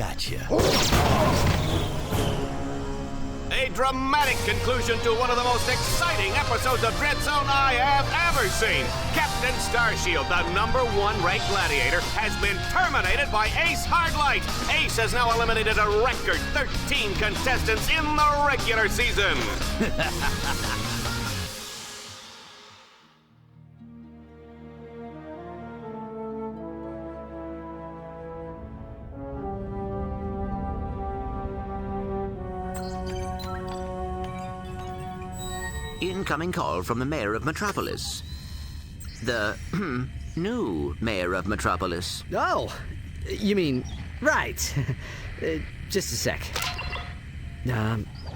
Gotcha. A dramatic conclusion to one of the most exciting episodes of Dread Zone I have ever seen. Captain Starshield, the #1 ranked gladiator, has been terminated by Ace Hardlight. Ace has now eliminated a record 13 contestants in the regular season. Incoming call from the mayor of Metropolis. The new mayor of Metropolis. Oh, you mean, right. Just a sec.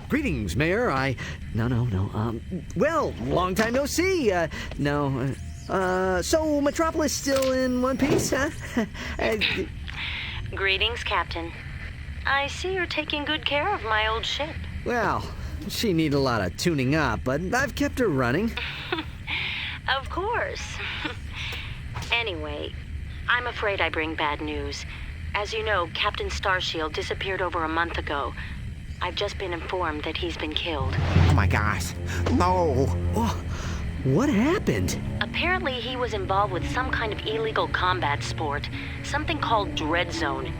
Greetings, Mayor. No. Well, long time no see. No. So Metropolis still in one piece, huh? Greetings, Captain. I see you're taking good care of my old ship. Well, she needs a lot of tuning up, but I've kept her running. Of course. Anyway, I'm afraid I bring bad news. As you know, Captain Starshield disappeared over a month ago. I've just been informed that he's been killed. Oh my gosh. No. Oh, what happened? Apparently he was involved with some kind of illegal combat sport, something called Dread Zone.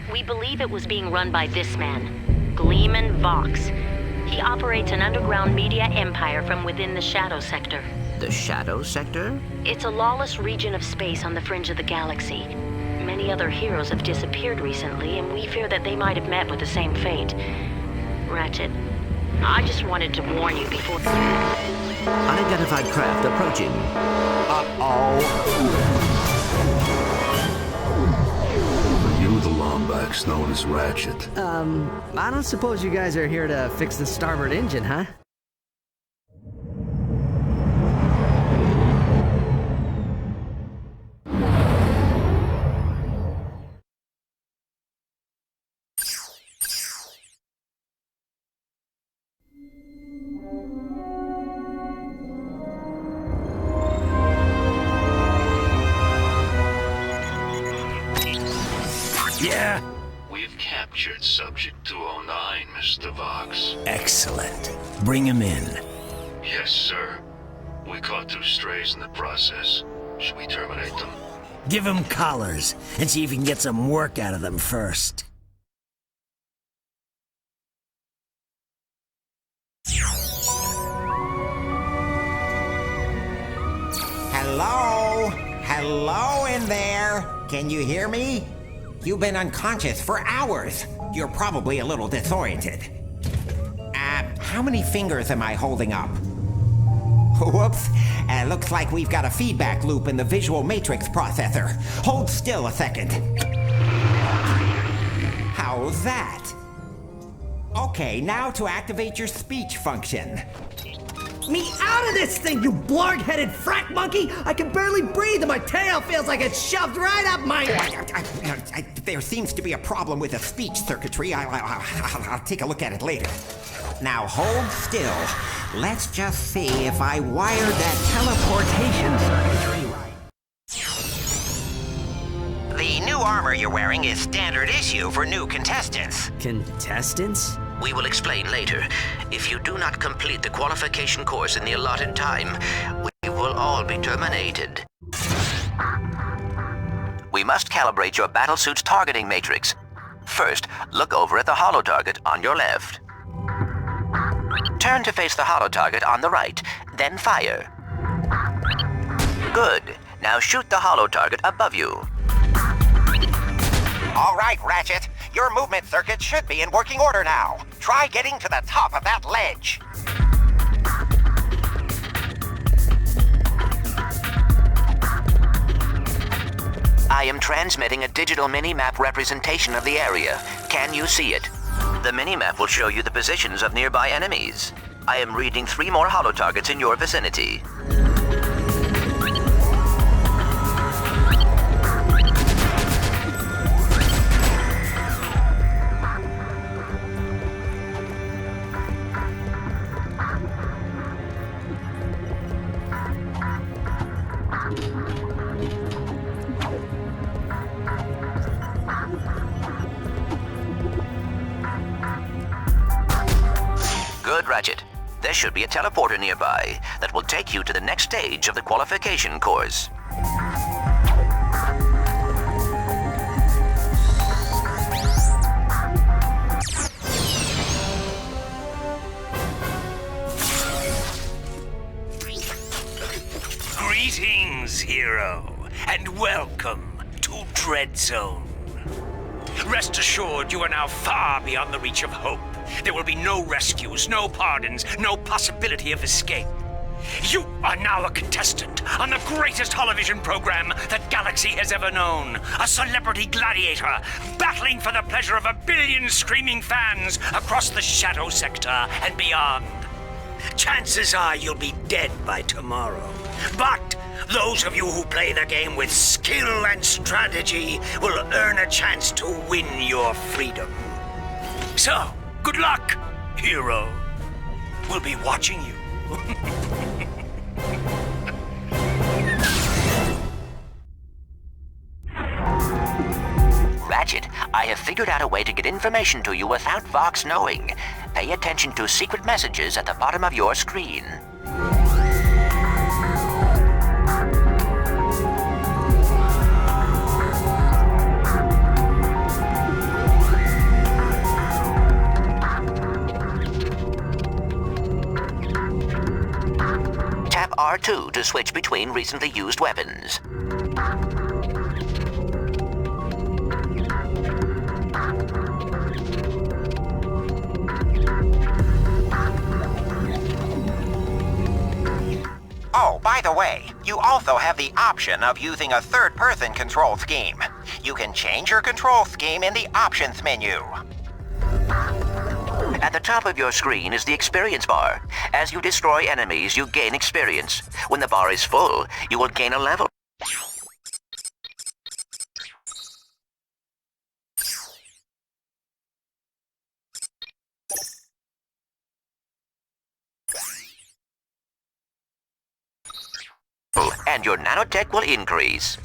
We believe it was being run by this man, Gleeman Vox. He operates an underground media empire from within the Shadow Sector. The Shadow Sector? It's a lawless region of space on the fringe of the galaxy. Many other heroes have disappeared recently, and we fear that they might have met with the same fate. Ratchet, I just wanted to warn you before... Unidentified craft approaching. You the Lombax known as Ratchet. I don't suppose you guys are here to fix the starboard engine, huh? Yeah? We've captured Subject 209, Mr. Vox. Excellent. Bring him in. Yes, sir. We caught 2 strays in the process. Should we terminate them? Give him collars and see if you can get some work out of them first. Hello? Hello in there? Can you hear me? You've been unconscious for hours. You're probably a little disoriented. How many fingers am I holding up? Whoops. Looks like we've got a feedback loop in the visual matrix processor. Hold still a second. How's that? Okay, now to activate your speech function. Me out of this thing, you blarg-headed frack monkey! I can barely breathe and my tail feels like it's shoved right up my... There seems to be a problem with the speech circuitry. I'll take a look at it later. Now hold still. Let's just see if I wired that teleportation circuitry right. The new armor you're wearing is standard issue for new contestants. Contestants? We will explain later. If you do not complete the qualification course in the allotted time, we will all be terminated. We must calibrate your battlesuit's targeting matrix. First, look over at the holo target on your left. Turn to face the holo target on the right, then fire. Good. Now shoot the holo target above you. All right, Ratchet. Your movement circuit should be in working order now. Try getting to the top of that ledge. I am transmitting a digital mini-map representation of the area. Can you see it? The mini-map will show you the positions of nearby enemies. I am reading 3 more holo targets in your vicinity. Ratchet. There should be a teleporter nearby that will take you to the next stage of the qualification course. Greetings, hero, and welcome to Dread Zone. Rest assured, you are now far beyond the reach of hope. There will be no rescues, no pardons, no possibility of escape. You are now a contestant on the greatest holovision program that Galaxy has ever known. A celebrity gladiator, battling for the pleasure of 1 billion screaming fans across the Shadow Sector and beyond. Chances are you'll be dead by tomorrow. But those of you who play the game with skill and strategy will earn a chance to win your freedom. So, good luck, hero. We'll be watching you. Ratchet, I have figured out a way to get information to you without Vox knowing. Pay attention to secret messages at the bottom of your screen. Tap R2 to switch between recently used weapons. Oh, by the way, you also have the option of using a third-person control scheme. You can change your control scheme in the Options menu. At the top of your screen is the experience bar. As you destroy enemies, you gain experience. When the bar is full, you will gain a level. And your nanotech will increase.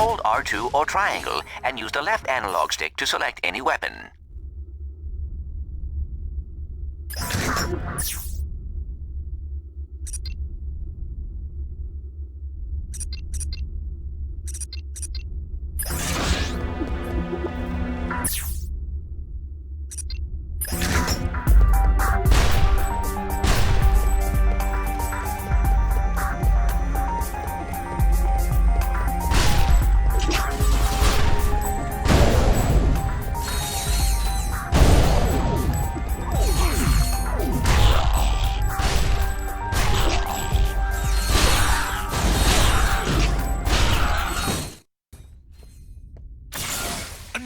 hold R2 or triangle and use the left analog stick to select any weapon.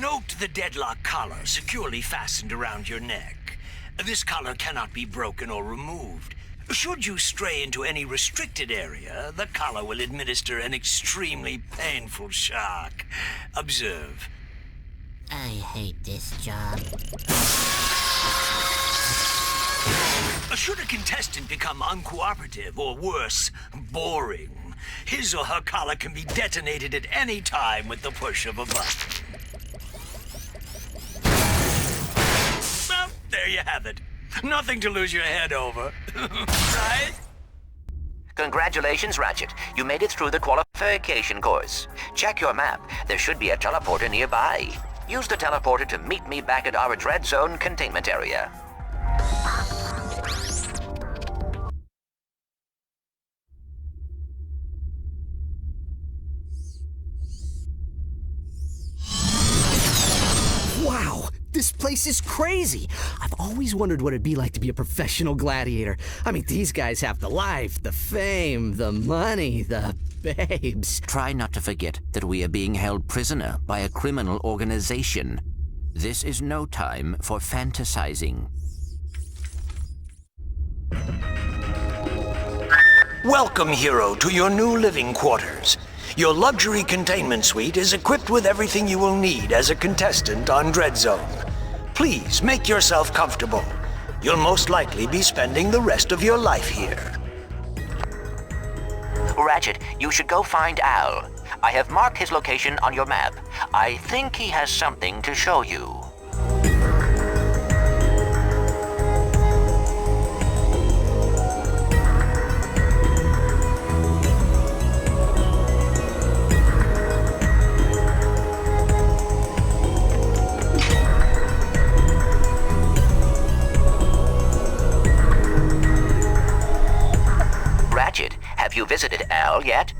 Note the deadlock collar securely fastened around your neck. This collar cannot be broken or removed. Should you stray into any restricted area, the collar will administer an extremely painful shock. Observe. I hate this job. Should a contestant become uncooperative or worse, boring, his or her collar can be detonated at any time with the push of a button. Well, there you have it. Nothing to lose your head over, right? Congratulations, Ratchet. You made it through the qualification course. Check your map. There should be a teleporter nearby. Use the teleporter to meet me back at our Dread Zone containment area. Wow, this place is crazy. I've always wondered what it'd be like to be a professional gladiator. I mean, these guys have the life, the fame, the money, the babes. Try not to forget that we are being held prisoner by a criminal organization. This is no time for fantasizing. Welcome, hero, to your new living quarters. Your luxury containment suite is equipped with everything you will need as a contestant on Dread Zone. Please make yourself comfortable. You'll most likely be spending the rest of your life here. Ratchet, you should go find Al. I have marked his location on your map. I think he has something to show you. Ratchet, have you visited Al yet?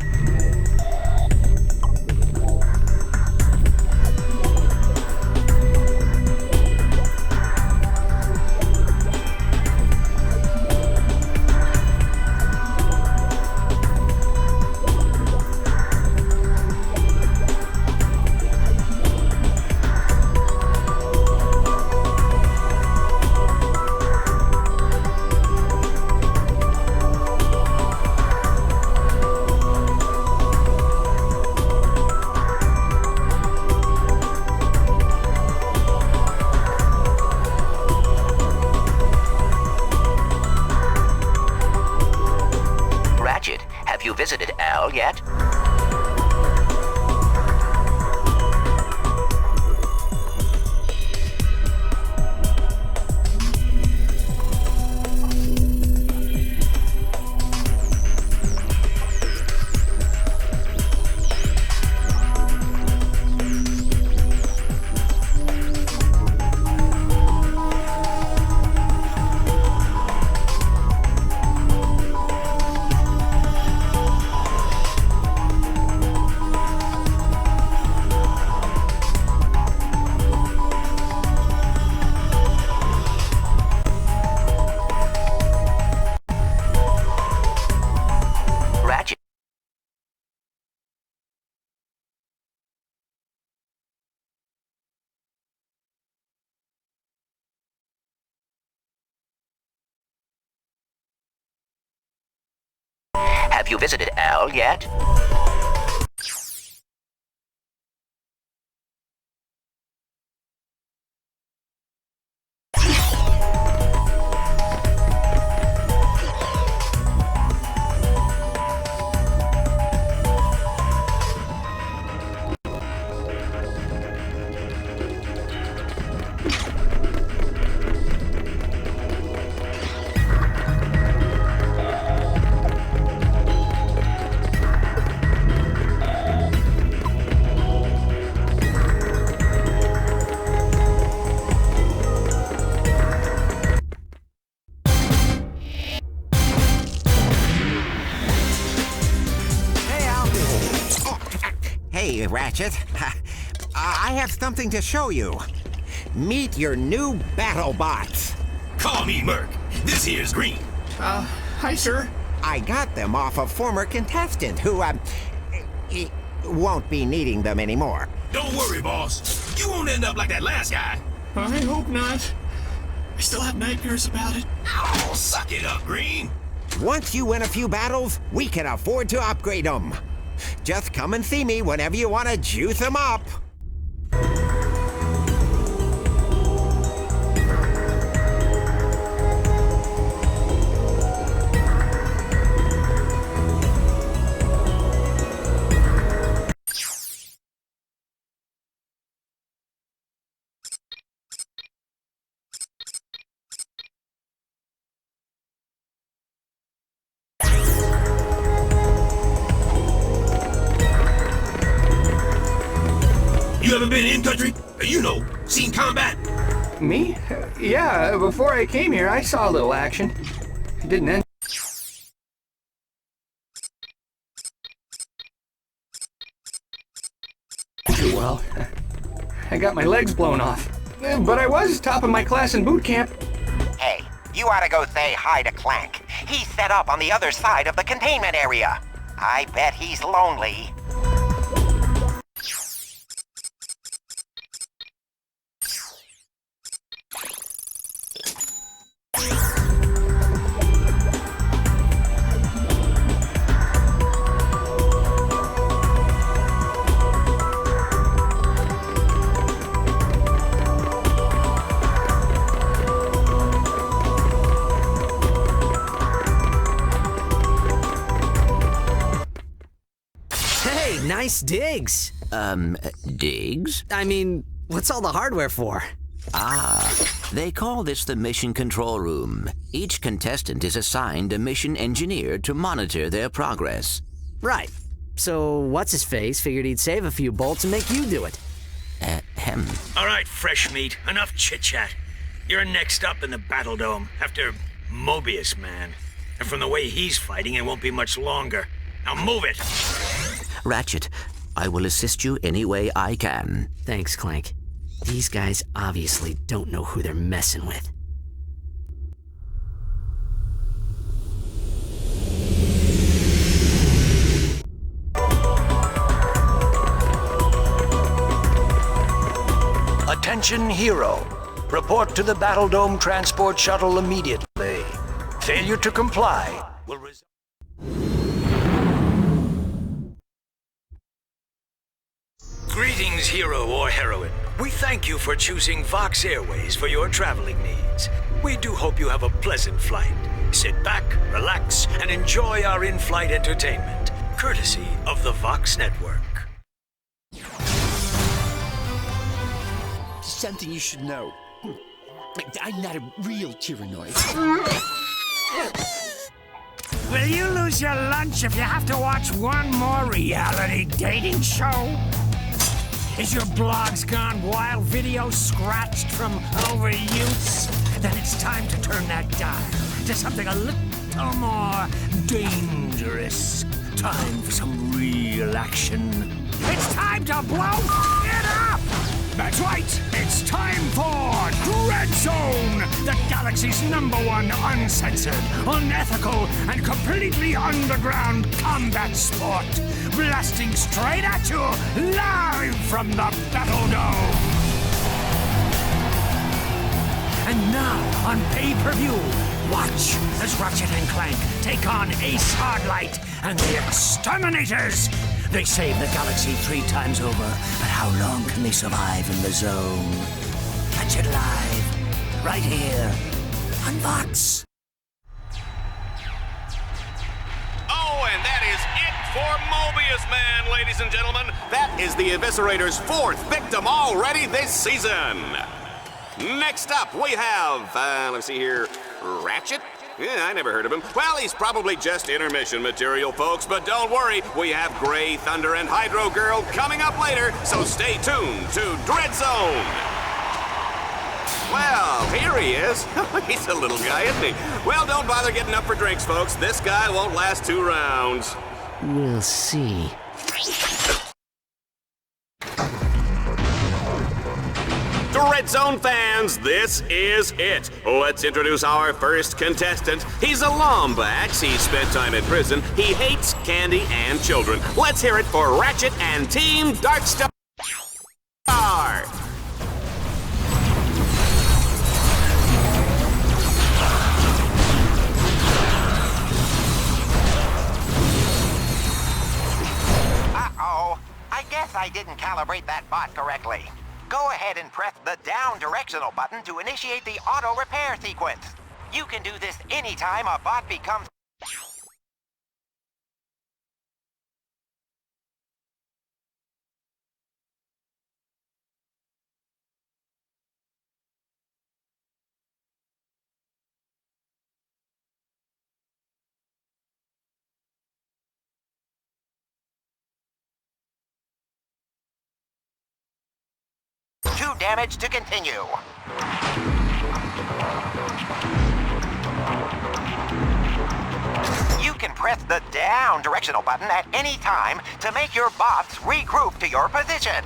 Ratchet, have you visited Al yet? Ratchet. Have you visited Al yet? Hey, Ratchet. I have something to show you. Meet your new battle bots. Call me Merc. This here's Green. Hi, sir. I got them off a former contestant who, won't be needing them anymore. Don't worry, boss. You won't end up like that last guy. I hope not. I still have nightmares about it. Oh, suck it up, Green. Once you win a few battles, we can afford to upgrade them. Just come and see me whenever you want to juice them up. You ever been in country? Seen combat? Me? Yeah, before I came here, I saw a little action. It didn't end too well. I got my legs blown off. But I was top of my class in boot camp. Hey, you ought to go say hi to Clank. He's set up on the other side of the containment area. I bet he's lonely. Nice digs. Digs? I mean, what's all the hardware for? They call this the mission control room. Each contestant is assigned a mission engineer to monitor their progress. Right. So, what's-his-face figured he'd save a few bolts and make you do it. All right, fresh meat. Enough chit-chat. You're next up in the Battle Dome after Mobius Man. And from the way he's fighting, it won't be much longer. Now move it! Ratchet, I will assist you any way I can. Thanks, Clank. These guys obviously don't know who they're messing with. Attention, Hero. Report to the Battle Dome Transport Shuttle immediately. Failure to comply will result. Greetings, hero or heroine. We thank you for choosing Vox Airways for your traveling needs. We do hope you have a pleasant flight. Sit back, relax, and enjoy our in-flight entertainment, courtesy of the Vox Network. Something you should know. I'm not a real tyrannoid. Will you lose your lunch if you have to watch one more reality dating show? Is your blogs gone wild, video scratched from overuse? Then it's time to turn that dial to something a little more dangerous. Time for some real action. It's time to blow it up! That's right, it's time for Dread Zone, the galaxy's #1 uncensored, unethical, and completely underground combat sport. Blasting straight at you, live from the Battle Dome. And now, on pay-per-view, watch as Ratchet and Clank take on Ace Hardlight and the Exterminators. They save the galaxy 3 times over, but how long can they survive in the zone? Catch it live, right here, on Vox. Oh, and that is it for Mobius Man, ladies and gentlemen. That is the Eviscerator's 4th victim already this season. Next up, we have, let's see here, Ratchet? Yeah, I never heard of him. Well, he's probably just intermission material, folks, but don't worry, we have Grey Thunder and Hydro Girl coming up later, so stay tuned to Dread Zone. Well, here he is. He's a little guy, isn't he? Well, don't bother getting up for drinks, folks. This guy won't last 2 rounds. We'll see. Dread Zone fans, this is it. Let's introduce our first contestant. He's a Lombax. He spent time in prison. He hates candy and children. Let's hear it for Ratchet and Team Darkstar. Uh-oh. I guess I didn't calibrate that bot correctly. Go ahead and press the down directional button to initiate the auto repair sequence. You can do this anytime a bot becomes... Two damage to continue. You can press the down directional button at any time to make your bots regroup to your position.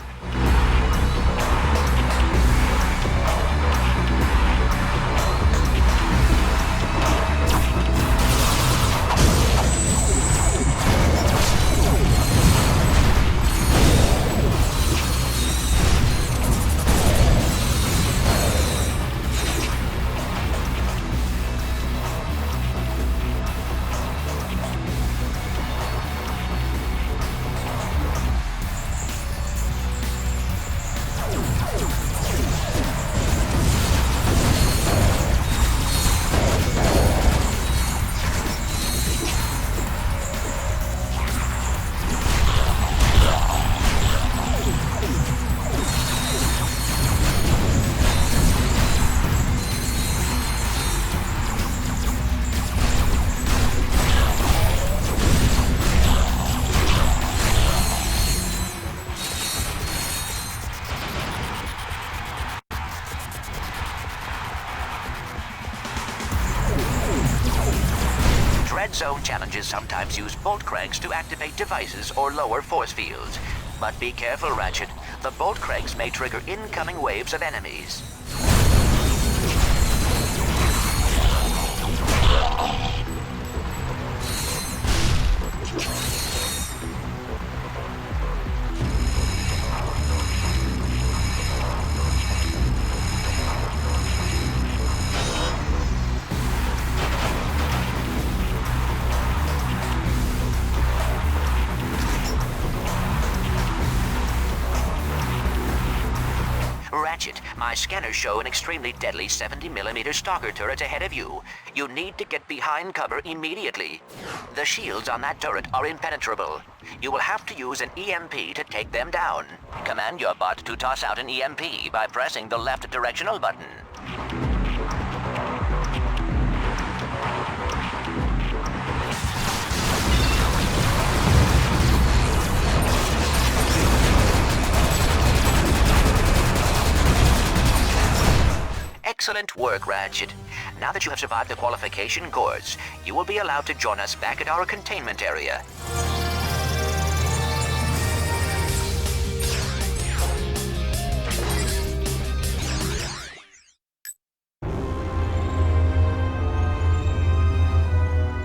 Dread Zone challenges sometimes use bolt cranks to activate devices or lower force fields. But be careful, Ratchet. The bolt cranks may trigger incoming waves of enemies. Ratchet, my scanners show an extremely deadly 70mm stalker turret ahead of you. You need to get behind cover immediately. The shields on that turret are impenetrable. You will have to use an EMP to take them down. Command your bot to toss out an EMP by pressing the left directional button. Excellent work, Ratchet. Now that you have survived the qualification course, you will be allowed to join us back at our containment area.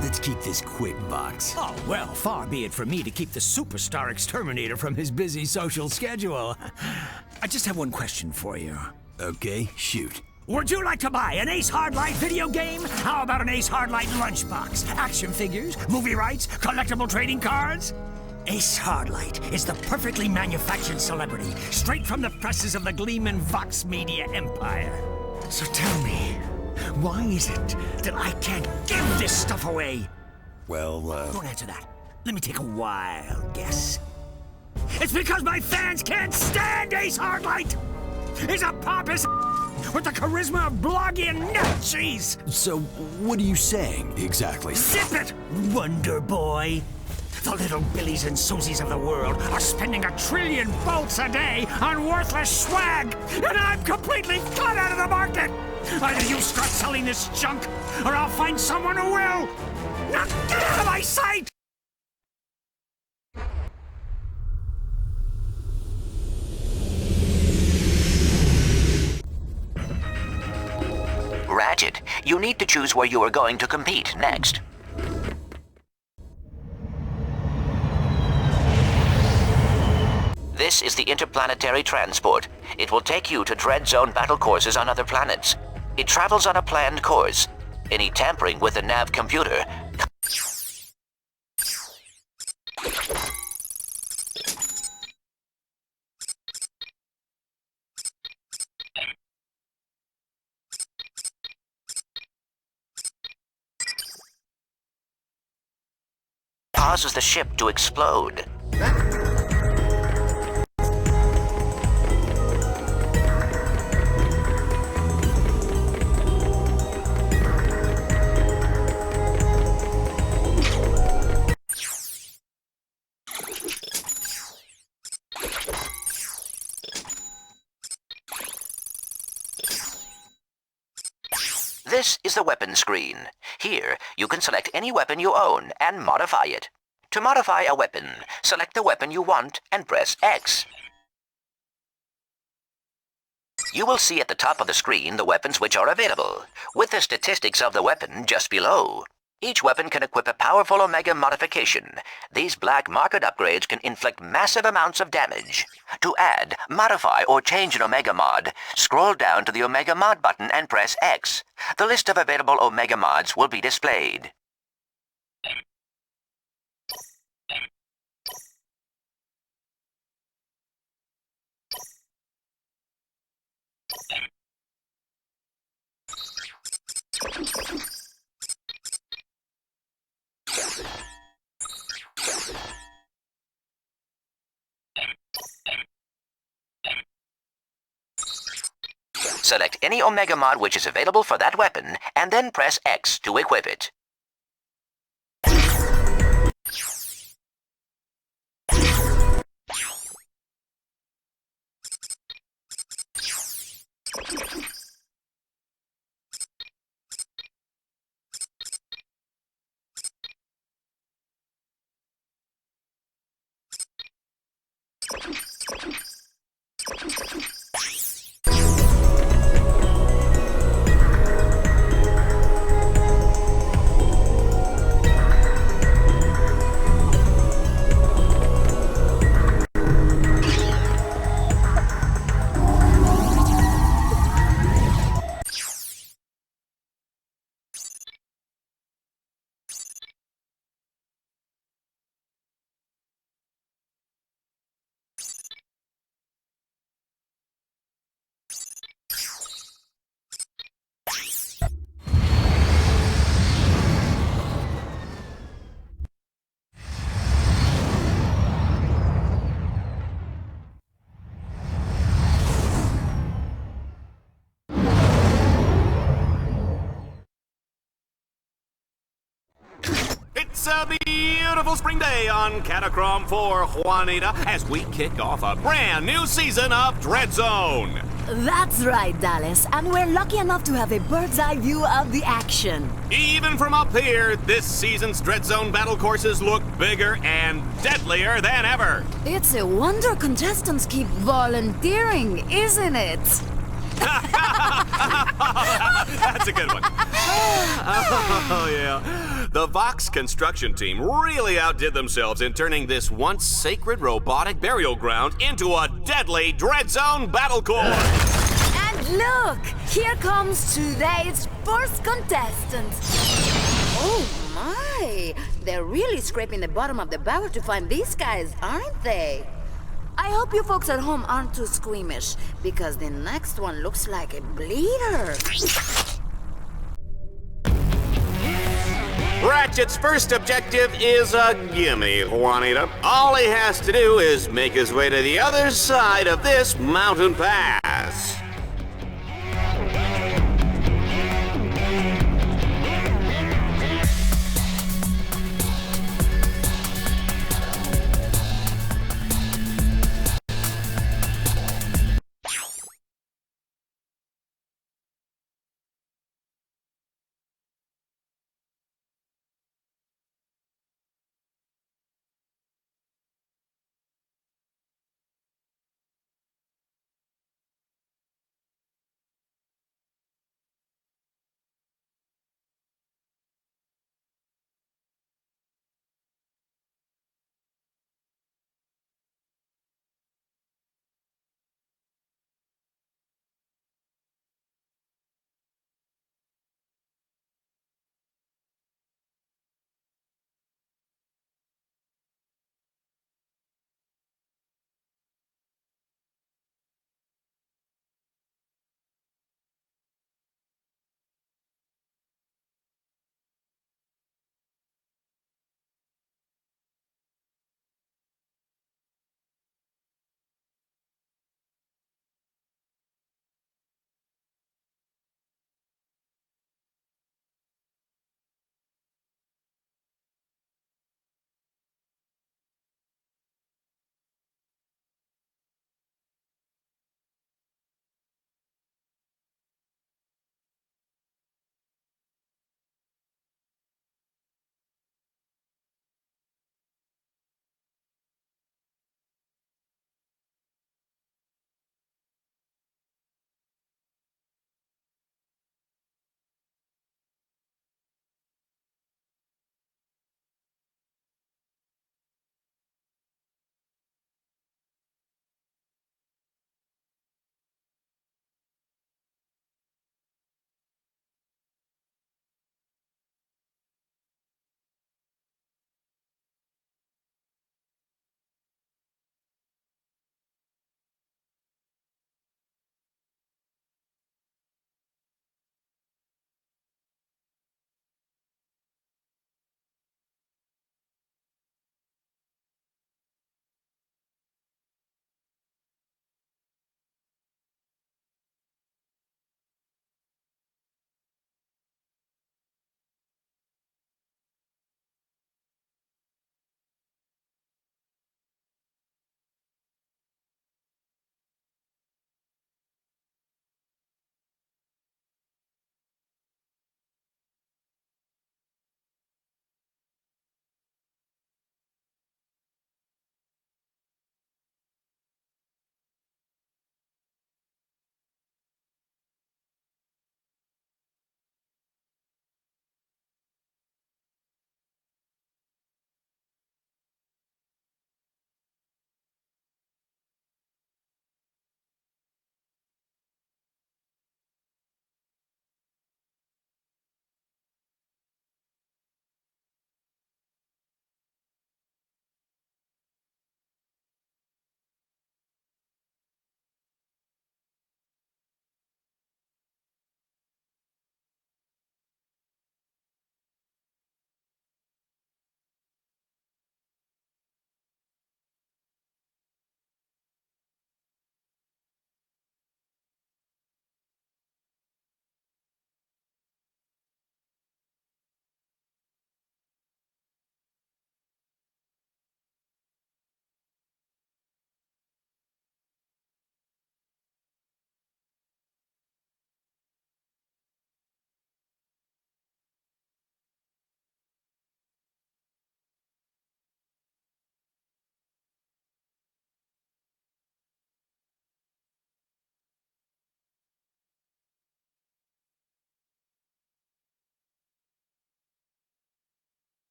Let's keep this quick, Vox. Oh, well, far be it from me to keep the superstar exterminator from his busy social schedule. I just have one question for you. Okay, shoot. Would you like to buy an Ace Hardlight video game? How about an Ace Hardlight lunchbox? Action figures, movie rights, collectible trading cards? Ace Hardlight is the perfectly manufactured celebrity, straight from the presses of the Gleeman Vox Media empire. So tell me, why is it that I can't give this stuff away? Well, Don't answer that. Let me take a wild guess. It's because my fans can't stand Ace Hardlight! He's a pompous with the charisma of bloggy and nut cheese! So, what are you saying, exactly? Zip it, Wonder Boy! The little Billies and Susies of the world are spending 1 trillion bolts a day on worthless swag, and I'm completely cut out of the market! Either you start selling this junk, or I'll find someone who will! Now get out of my sight! You need to choose where you are going to compete next. This is the interplanetary transport. It will take you to Dread Zone battle courses on other planets. It travels on a planned course. Any tampering with the nav computer causes the ship to explode. This is the weapon screen. Here, you can select any weapon you own and modify it. To modify a weapon, select the weapon you want and press X. You will see at the top of the screen the weapons which are available, with the statistics of the weapon just below. Each weapon can equip a powerful Omega modification. These black market upgrades can inflict massive amounts of damage. To add, modify, or change an Omega mod, scroll down to the Omega mod button and press X. The list of available Omega mods will be displayed. Select any Omega mod which is available for that weapon, and then press X to equip it. It's a beautiful spring day on Catacrom 4, Juanita, as we kick off a brand new season of Dread Zone. That's right, Dallas, and we're lucky enough to have a bird's eye view of the action. Even from up here, this season's Dread Zone battle courses look bigger and deadlier than ever. It's a wonder contestants keep volunteering, isn't it? That's a good one. Oh, yeah. The Vox construction team really outdid themselves in turning this once sacred robotic burial ground into a deadly Dread Zone battle course. And look, here comes today's first contestant. Oh my, they're really scraping the bottom of the barrel to find these guys, aren't they? I hope you folks at home aren't too squeamish, because the next one looks like a bleeder. Ratchet's first objective is a gimme, Juanita. All he has to do is make his way to the other side of this mountain pass.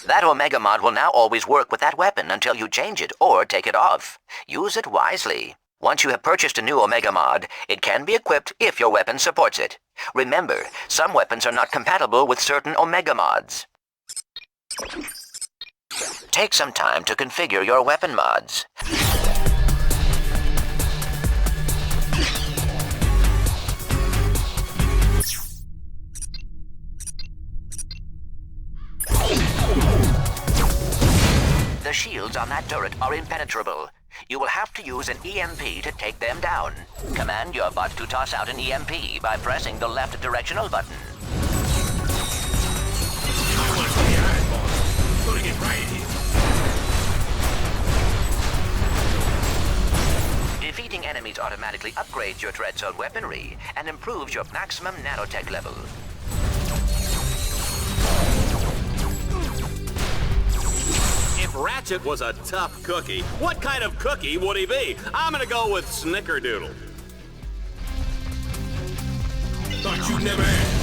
That Omega Mod will now always work with that weapon until you change it or take it off. Use it wisely. Once you have purchased a new Omega Mod, it can be equipped if your weapon supports it. Remember, some weapons are not compatible with certain Omega Mods. Take some time to configure your weapon mods. The shields on that turret are impenetrable. You will have to use an EMP to take them down. Command your bot to toss out an EMP by pressing the left directional button. I want to be eyes, boss. Gonna get right here. Defeating enemies automatically upgrades your Dread Zone weaponry and improves your maximum nanotech level. If Ratchet was a tough cookie, what kind of cookie would he be? I'm gonna go with Snickerdoodle. Thought you'd never ask.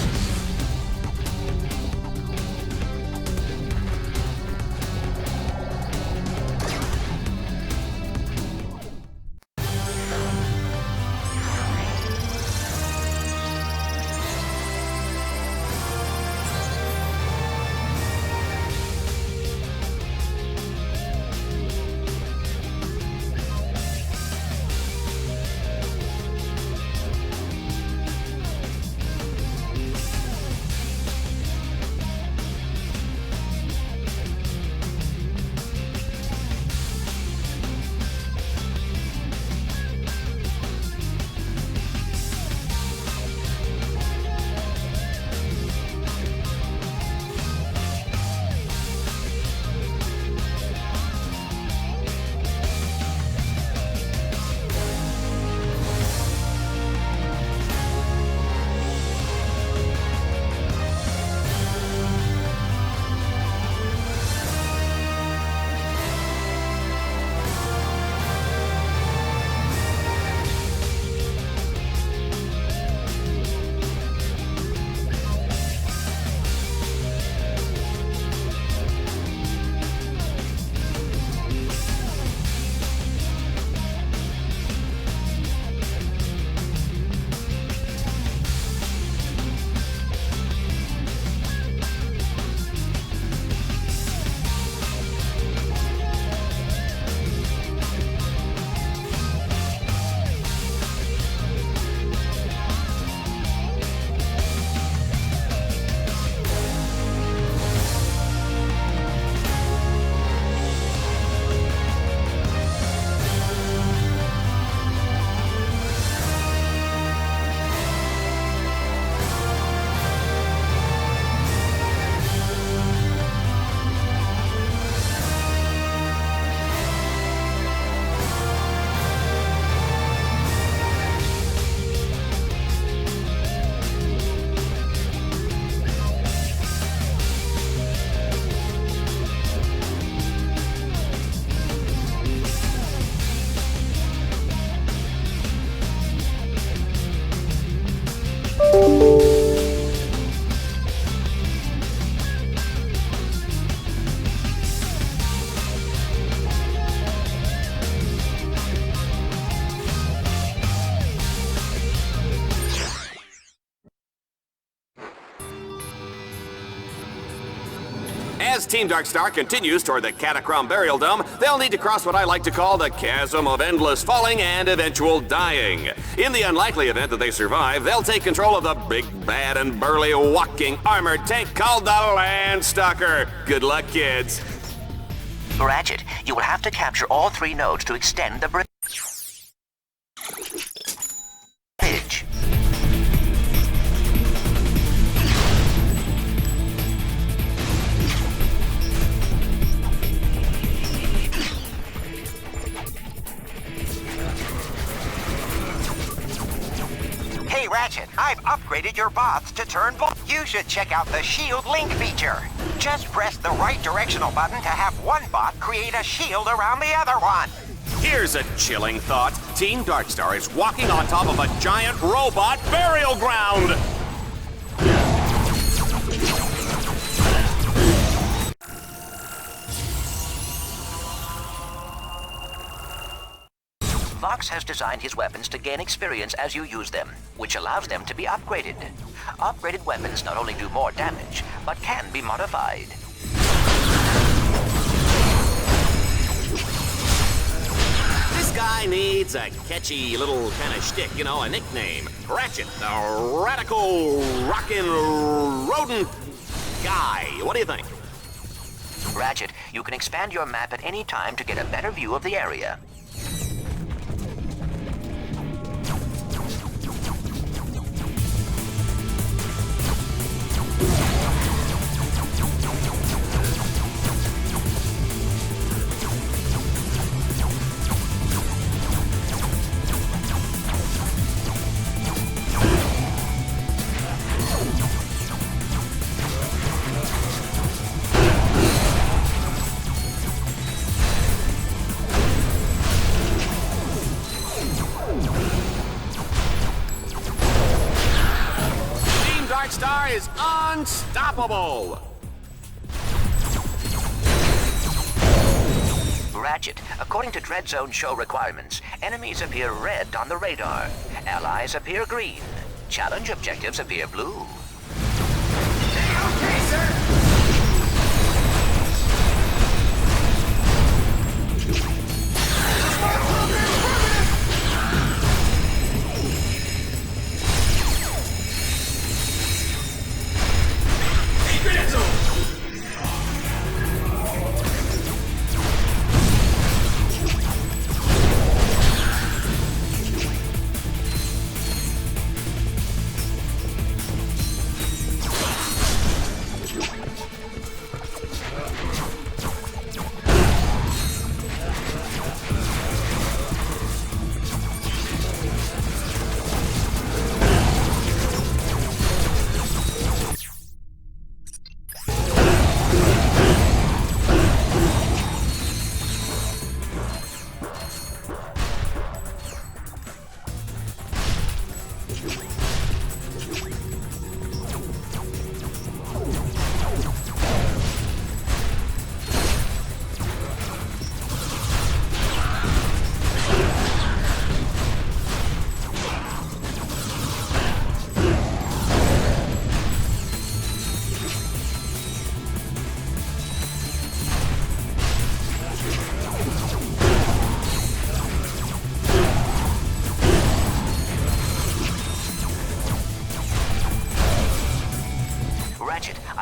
As Team Darkstar continues toward the Catacrom Burial Dome, they'll need to cross what I like to call the chasm of endless falling and eventual dying. In the unlikely event that they survive, they'll take control of the big, bad, and burly walking armored tank called the Landstalker. Good luck, kids. Ratchet, you will have to capture all 3 nodes to extend the bridge. Hey, Ratchet, I've upgraded your bots to turn blue. You should check out the Shield Link feature. Just press the right directional button to have one bot create a shield around the other one. Here's a chilling thought. Team Darkstar is walking on top of a giant robot burial ground. Vox has designed his weapons to gain experience as you use them, which allows them to be upgraded. Upgraded weapons not only do more damage, but can be modified. This guy needs a catchy little kind of shtick, you know, a nickname. Ratchet, the radical rockin' rodent guy. What do you think? Ratchet, you can expand your map at any time to get a better view of the area. Star is unstoppable! Ratchet, according to Dread Zone show requirements, enemies appear red on the radar. Allies appear green. Challenge objectives appear blue. Okay, sir.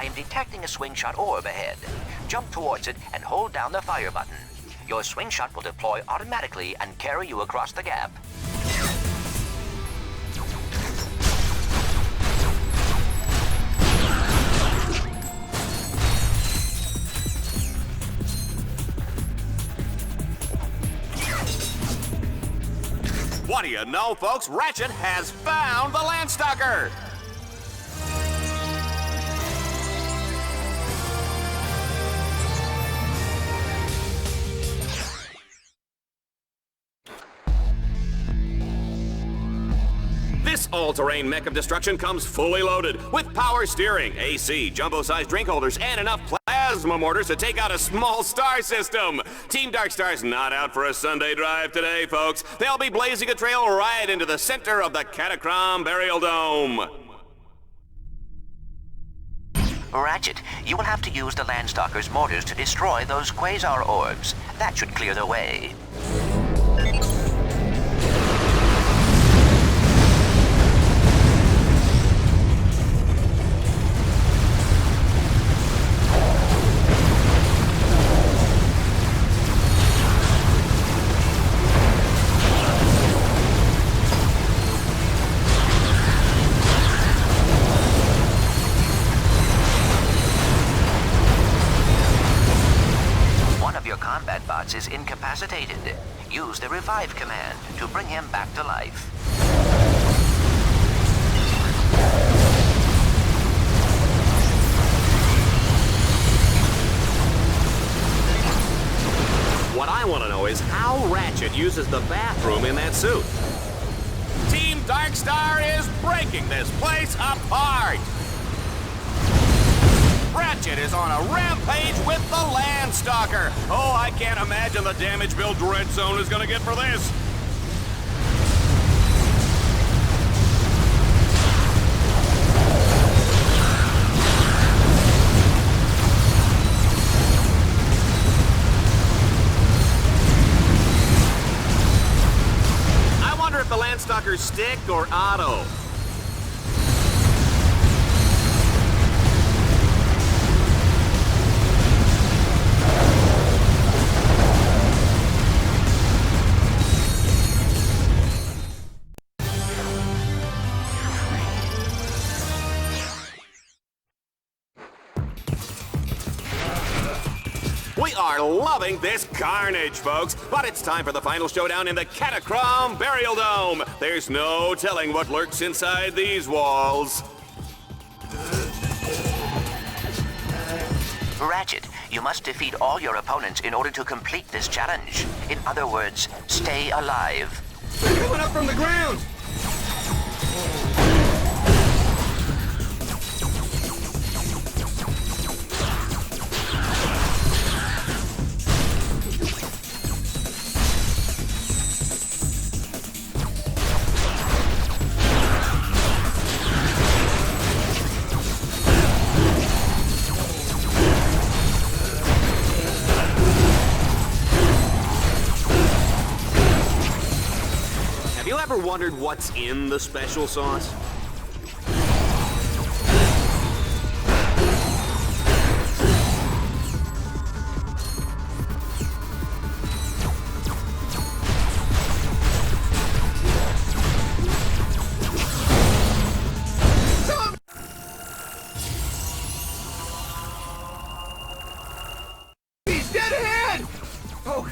I am detecting a swing shot orb ahead. Jump towards it and hold down the fire button. Your swing shot will deploy automatically and carry you across the gap. What do you know, folks? Ratchet has found the Landstalker! This all-terrain mech of destruction comes fully loaded with power steering, AC, jumbo-sized drink holders, and enough plasma mortars to take out a small star system. Team Darkstar's not out for a Sunday drive today, folks. They'll be blazing a trail right into the center of the Catacrom Burial Dome. Ratchet, you will have to use the Landstalker's mortars to destroy those quasar orbs. That should clear the way. Combat bots is incapacitated. Use the revive command to bring him back to life. What I want to know is how Ratchet uses the bathroom in that suit. Team Darkstar is breaking this place apart! Ratchet is on a rampage with the Landstalker. Oh, I can't imagine the damage bill Dread Zone is gonna get for this. Dick or Otto? We are loving this carnage, folks, but it's time for the final showdown in the Catacrom Burial Dome. There's no telling what lurks inside these walls. Ratchet, you must defeat all your opponents in order to complete this challenge. In other words, stay alive. They're coming up from the ground! Have you ever wondered what's in the special sauce? He's dead ahead! Oh,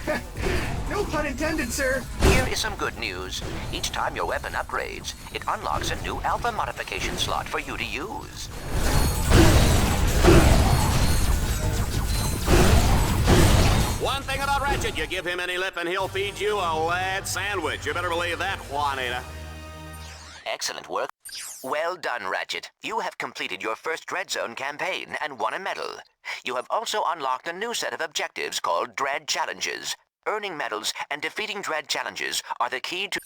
no pun intended, sir. Here is some good news. Each time your weapon upgrades, it unlocks a new alpha modification slot for you to use. One thing about Ratchet, you give him any lip and he'll feed you a lead sandwich. You better believe that, Juanita. Excellent work. Well done, Ratchet. You have completed your first Dread Zone campaign and won a medal. You have also unlocked a new set of objectives called Dread Challenges. Earning medals and defeating Dread Challenges are the key to...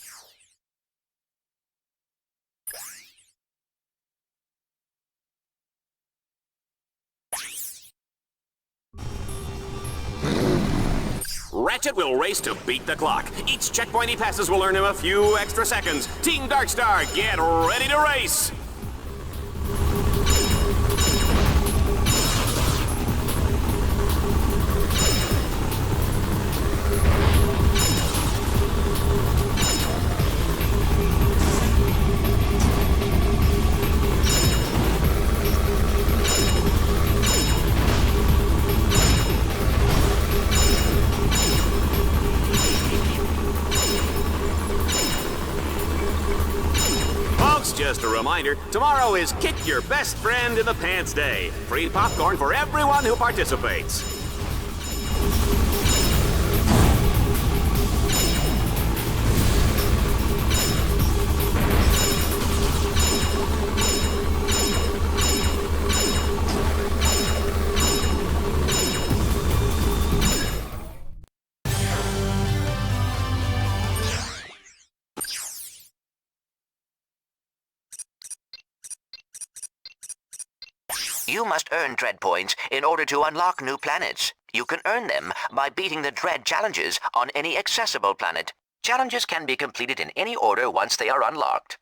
Ratchet will race to beat the clock. Each checkpoint he passes will earn him a few extra seconds. Team Darkstar, get ready to race! Just a reminder, tomorrow is Kick Your Best Friend in the Pants Day. Free popcorn for everyone who participates. You must earn Dread Points in order to unlock new planets. You can earn them by beating the Dread Challenges on any accessible planet. Challenges can be completed in any order once they are unlocked.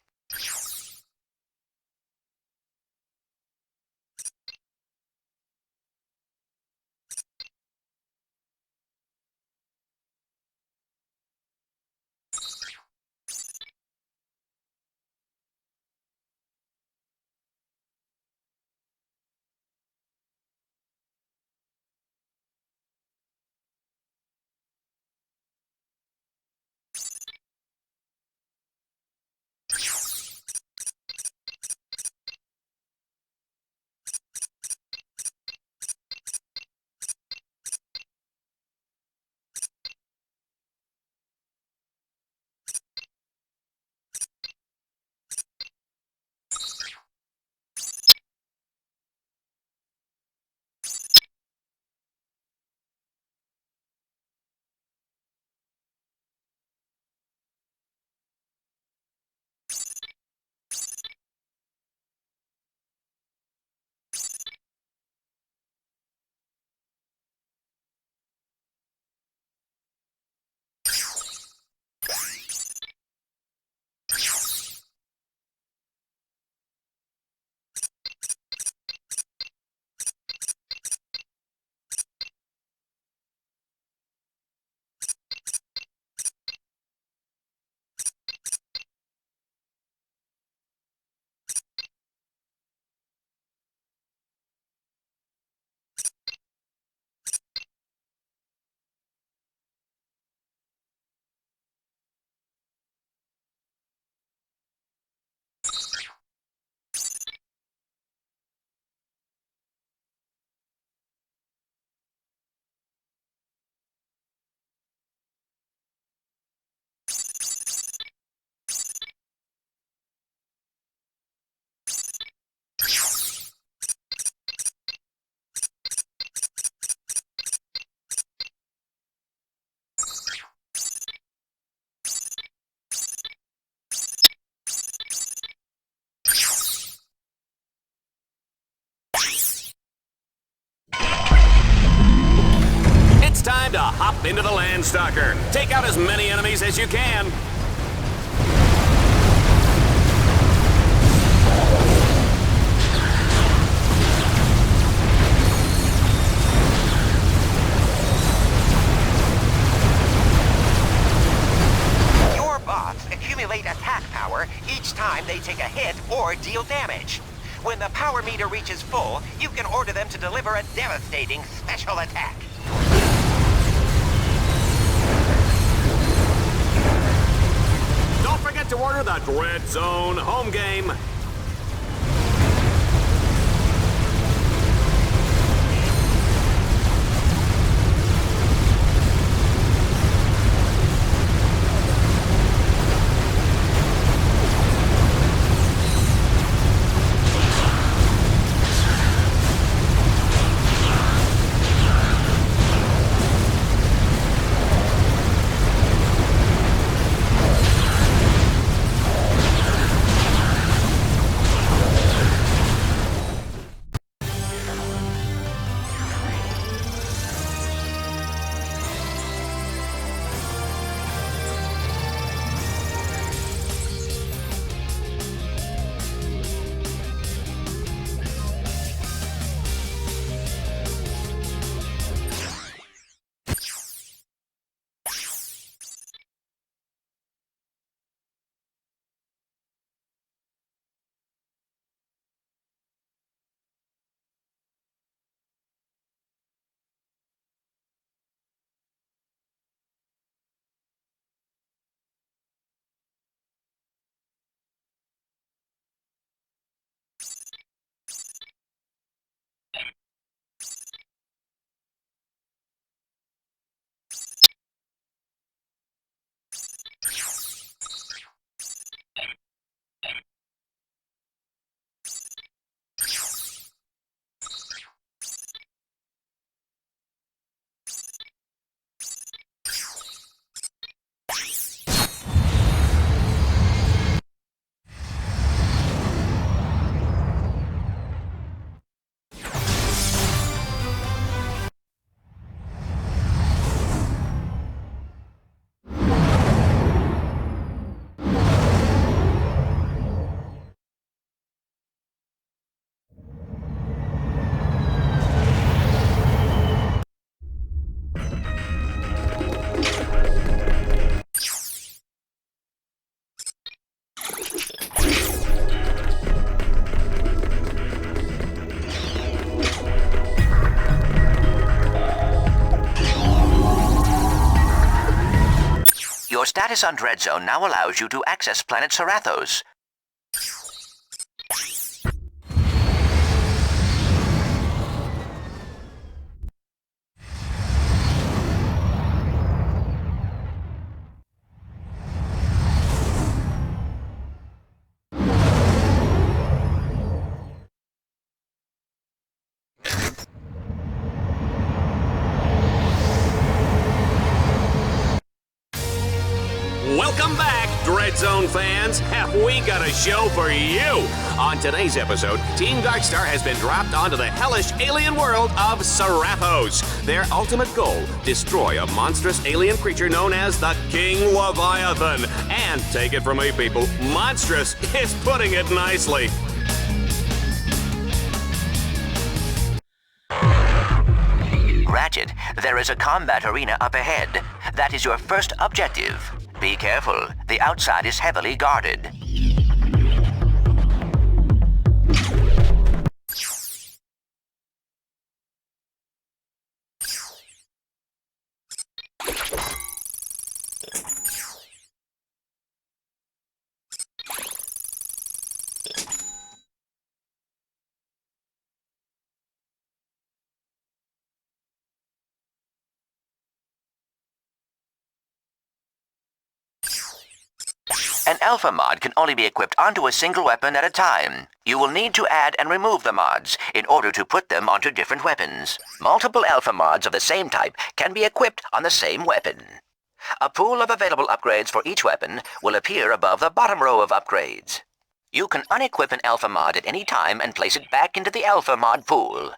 hop into the Landstalker. Take out as many enemies as you can. Your bots accumulate attack power each time they take a hit or deal damage. When the power meter reaches full, you can order them to deliver a devastating special attack. Don't forget to order the Dread Zone home game. Your status on Dread Zone now allows you to access planet Serathos. Welcome back, Dread Zone fans. Have we got a show for you? On today's episode, Team Darkstar has been dropped onto the hellish alien world of Serathos. Their ultimate goal, destroy a monstrous alien creature known as the King Leviathan. And take it from me, people, monstrous is putting it nicely. Ratchet, there is a combat arena up ahead. That is your first objective. Be careful. The outside is heavily guarded. An alpha mod can only be equipped onto a single weapon at a time. You will need to add and remove the mods in order to put them onto different weapons. Multiple alpha mods of the same type can be equipped on the same weapon. A pool of available upgrades for each weapon will appear above the bottom row of upgrades. You can unequip an alpha mod at any time and place it back into the alpha mod pool.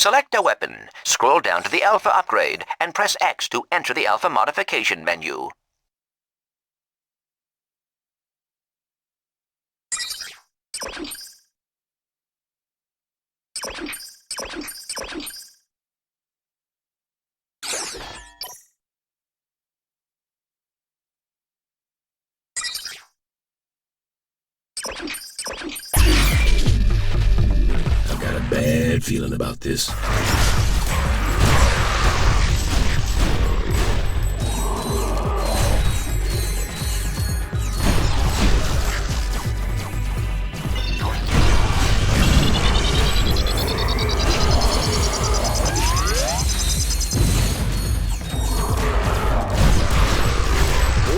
Select a weapon, scroll down to the Alpha upgrade, and press X to enter the Alpha modification menu. I've got a bad feeling about this.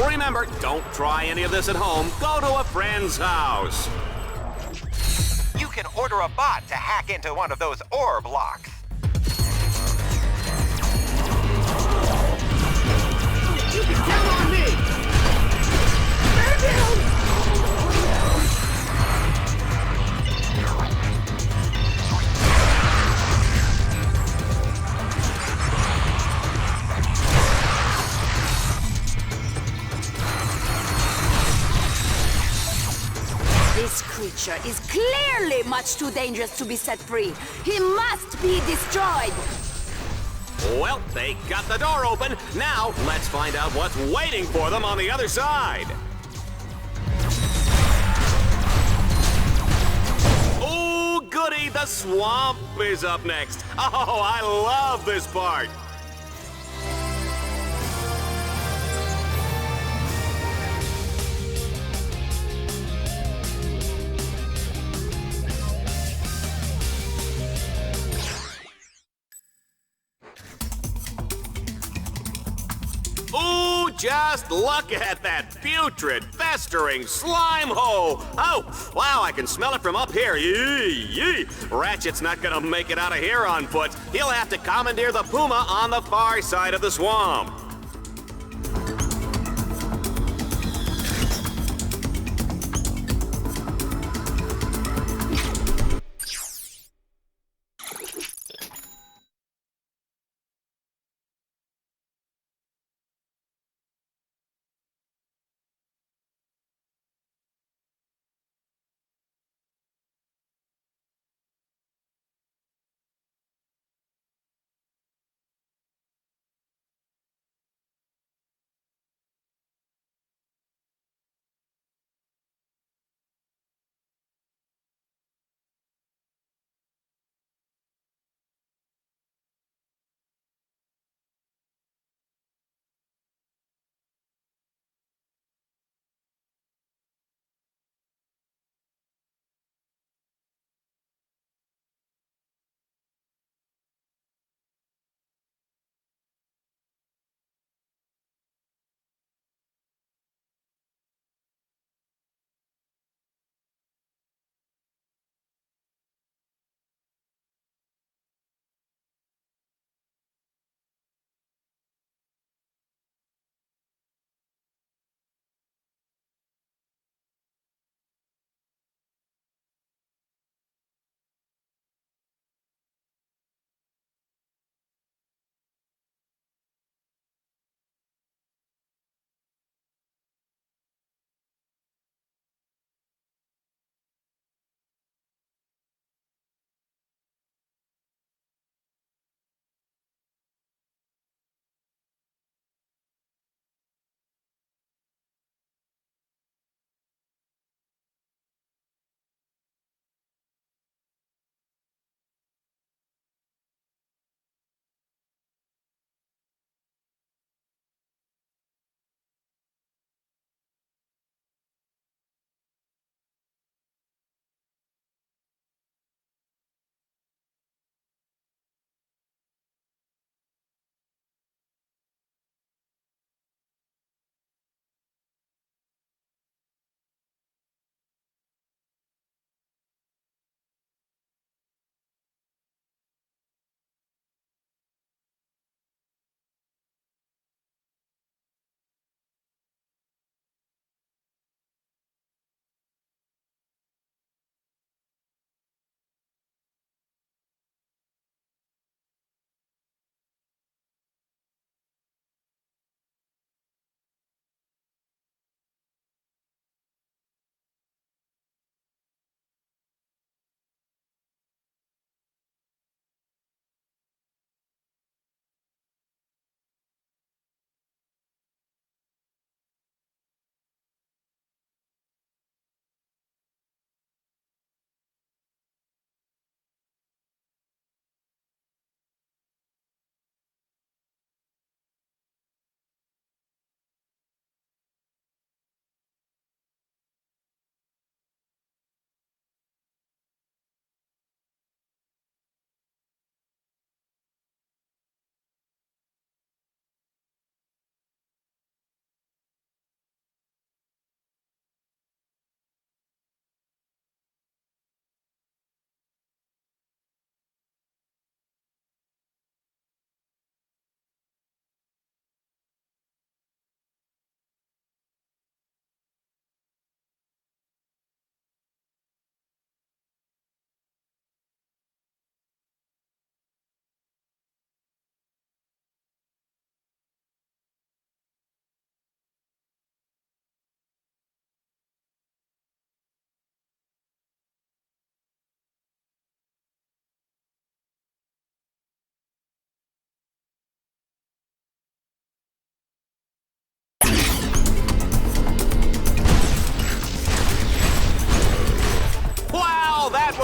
Remember, don't try any of this at home. Go to a friend's house. You can order a bot to hack into one of those orb locks. You can count on me! Man down! This creature is clearly much too dangerous to be set free. He must be destroyed. Well, they got the door open. Now, let's find out what's waiting for them on the other side. Ooh, goody, the swamp is up next. Oh, I love this part. Ooh, just look at that putrid, festering slime hole. Oh, wow, I can smell it from up here. Yee, yee. Ratchet's not gonna make it out of here on foot. He'll have to commandeer the puma on the far side of the swamp.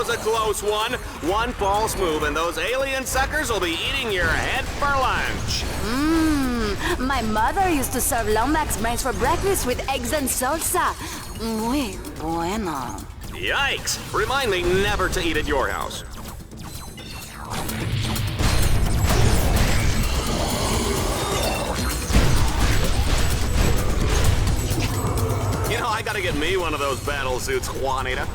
was a close one. One false move and those alien suckers will be eating your head for lunch. My mother used to serve Lomax brains for breakfast with eggs and salsa. Muy bueno. Yikes! Remind me never to eat at your house. You know, I gotta get me one of those battle suits, Juanita.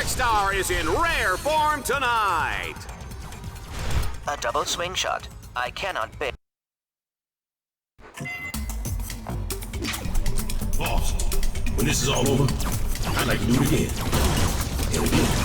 Star is in rare form tonight. A double swing shot. I cannot bear. Boss, when this is all over, I'd like to do it again. And again.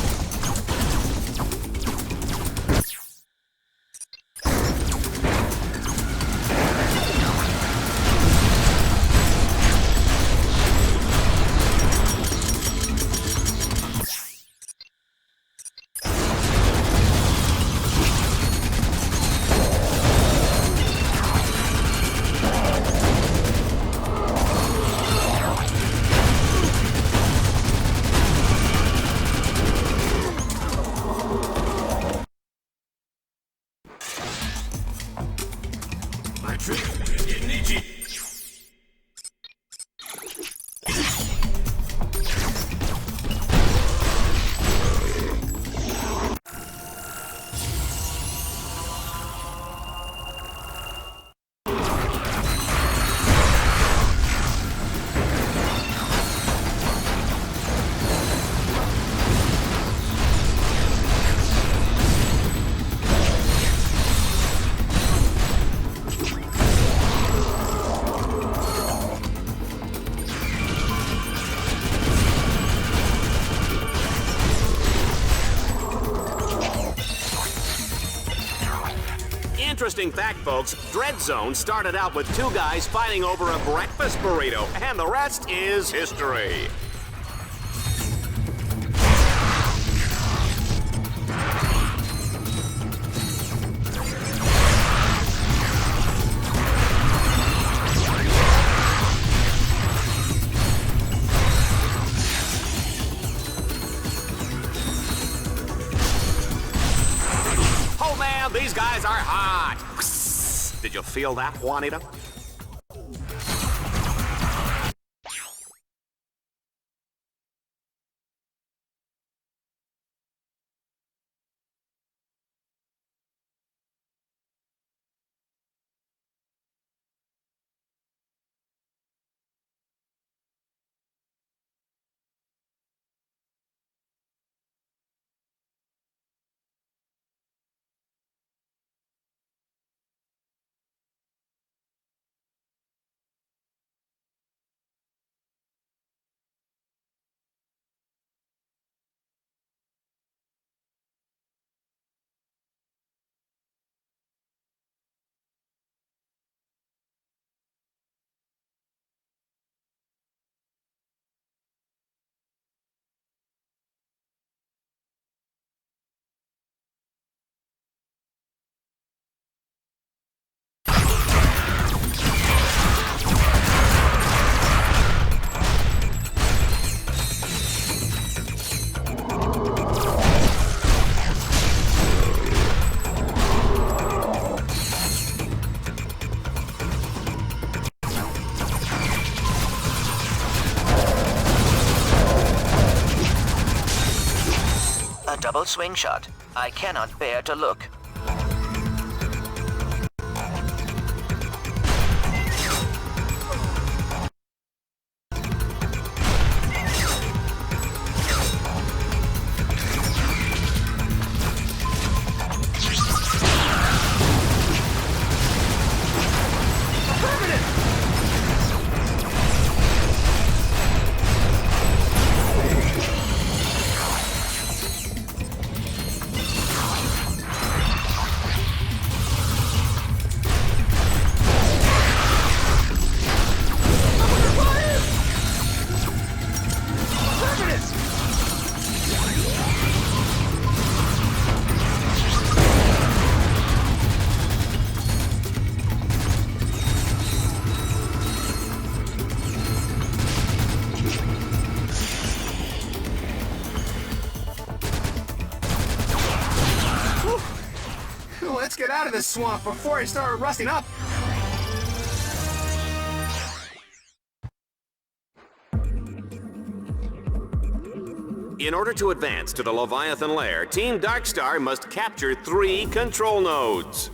My trick is getting itchy. Interesting fact, folks, Dread Zone started out with two guys fighting over a breakfast burrito, and the rest is history. Oh man, these guys are hot! Did you feel that, Juanita? A double swing shot. I cannot bear to look. get out of this swamp before I start rusting up. In order to advance to the Leviathan lair, Team Darkstar must capture 3 control nodes.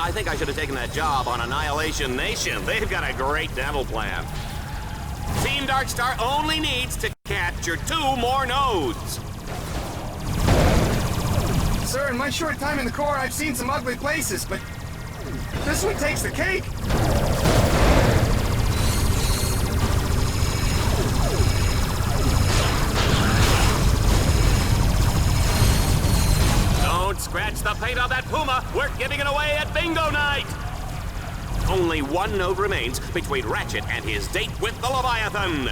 I think I should have taken that job on Annihilation Nation. They've got a great dental plan. Team Darkstar only needs to capture 2 more nodes. Sir, in my short time in the Corps, I've seen some ugly places, but this one takes the cake. Don't scratch the paint on that Puma. We're giving it away at Bingo Night. Only 1 node remains between Ratchet and his date with the Leviathan.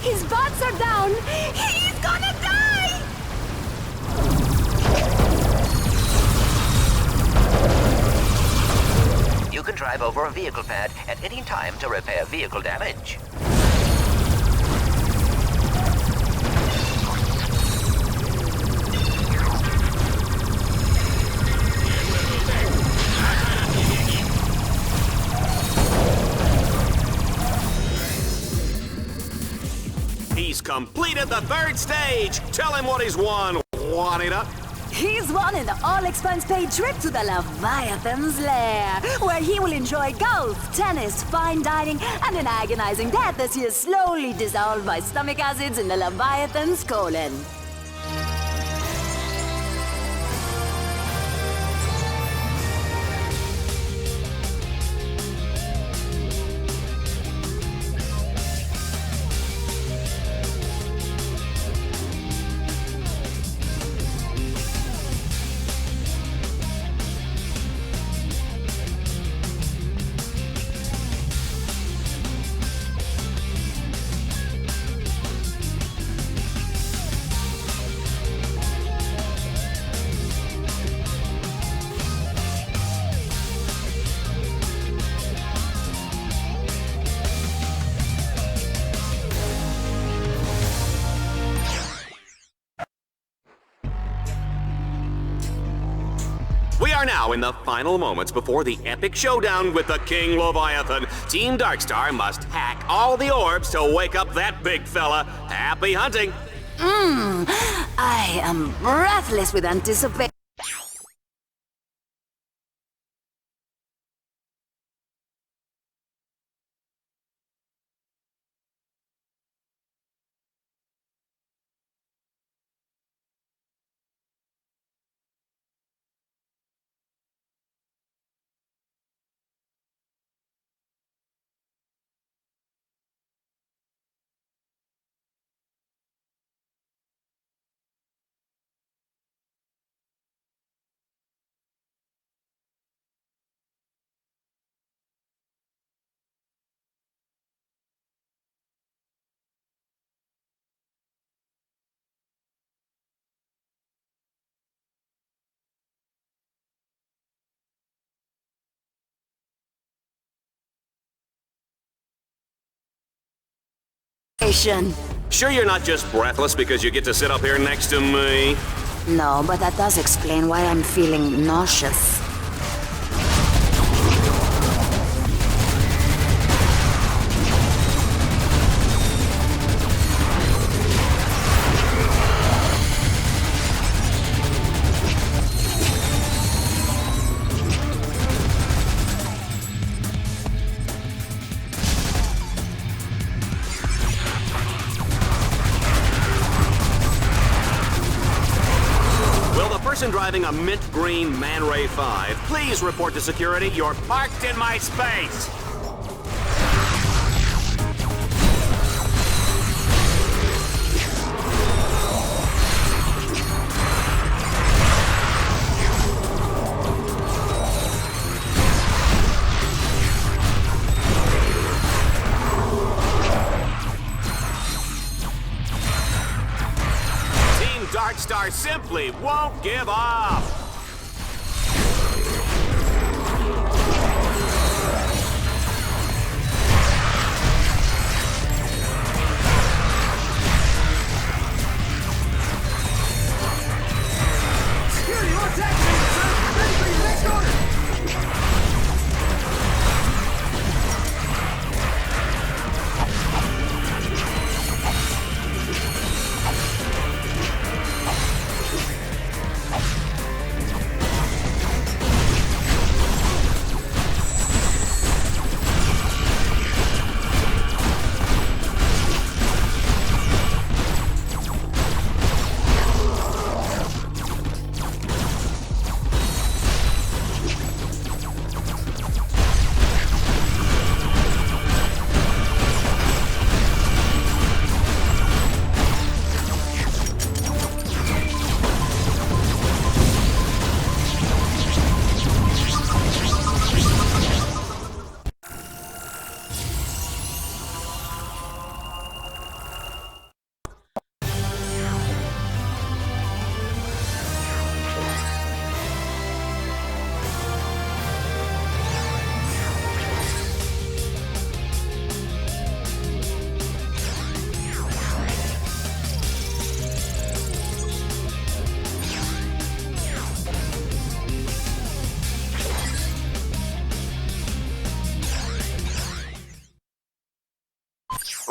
His bots are down! He's gonna die! You can drive over a vehicle pad at any time to repair vehicle damage. He's completed the 3rd stage. Tell him what he's won, Juanita. He's won an all-expense-paid trip to the Leviathan's lair, where he will enjoy golf, tennis, fine dining, and an agonizing death as he is slowly dissolved by stomach acids in the Leviathan's colon. We are now in the final moments before the epic showdown with the King Leviathan. Team Darkstar must hack all the orbs to wake up that big fella. Happy hunting! I am breathless with anticipation. Sure you're not just breathless because you get to sit up here next to me? No, but that does explain why I'm feeling nauseous. Driving a mint green Man Ray 5, please report to security. You're parked in my space. Darkstar simply won't give up.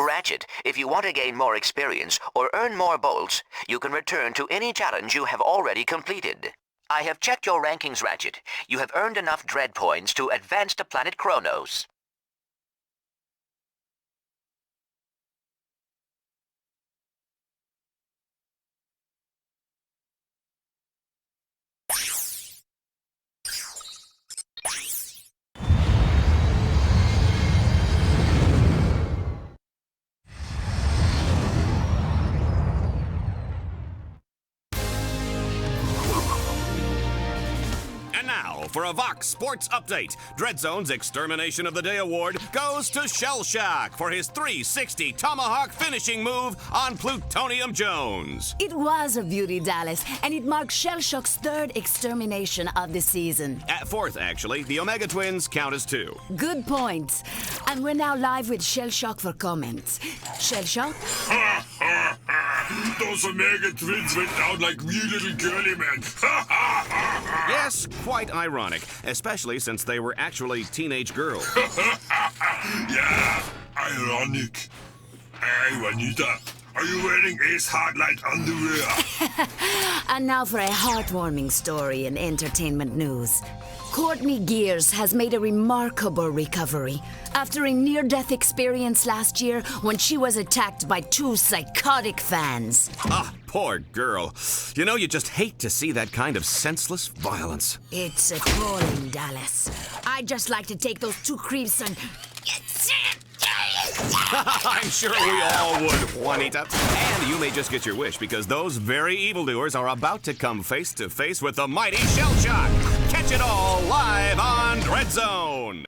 Ratchet, if you want to gain more experience or earn more bolts, you can return to any challenge you have already completed. I have checked your rankings, Ratchet. You have earned enough Dread points to advance to planet Kronos. For a Vox Sports Update, Dreadzone's Extermination of the Day award goes to Shell Shock for his 360 Tomahawk finishing move on Plutonium Jones. It was a beauty, Dallas, and it marks Shell Shock's third extermination of the season. Fourth, actually. The Omega Twins count as 2. Good point. And we're now live with Shell Shock for comments. Shell Shock? Those Omega Twins went down like wee little girly men. Yes, quite ironic, especially since they were actually teenage girls. Yeah, ironic. Hey, Juanita, are you wearing Ace Hardlight underwear? And now for a heartwarming story in entertainment news. Courtney Gears has made a remarkable recovery after a near-death experience last year when she was attacked by 2 psychotic fans. Ah, poor girl. You know, you just hate to see that kind of senseless violence. It's appalling, Dallas. I'd just like to take those 2 creeps and... I'm sure we all would, Juanita. And you may just get your wish because those very evildoers are about to come face to face with the mighty Shell Shock. Catch it all live on Dreadzone.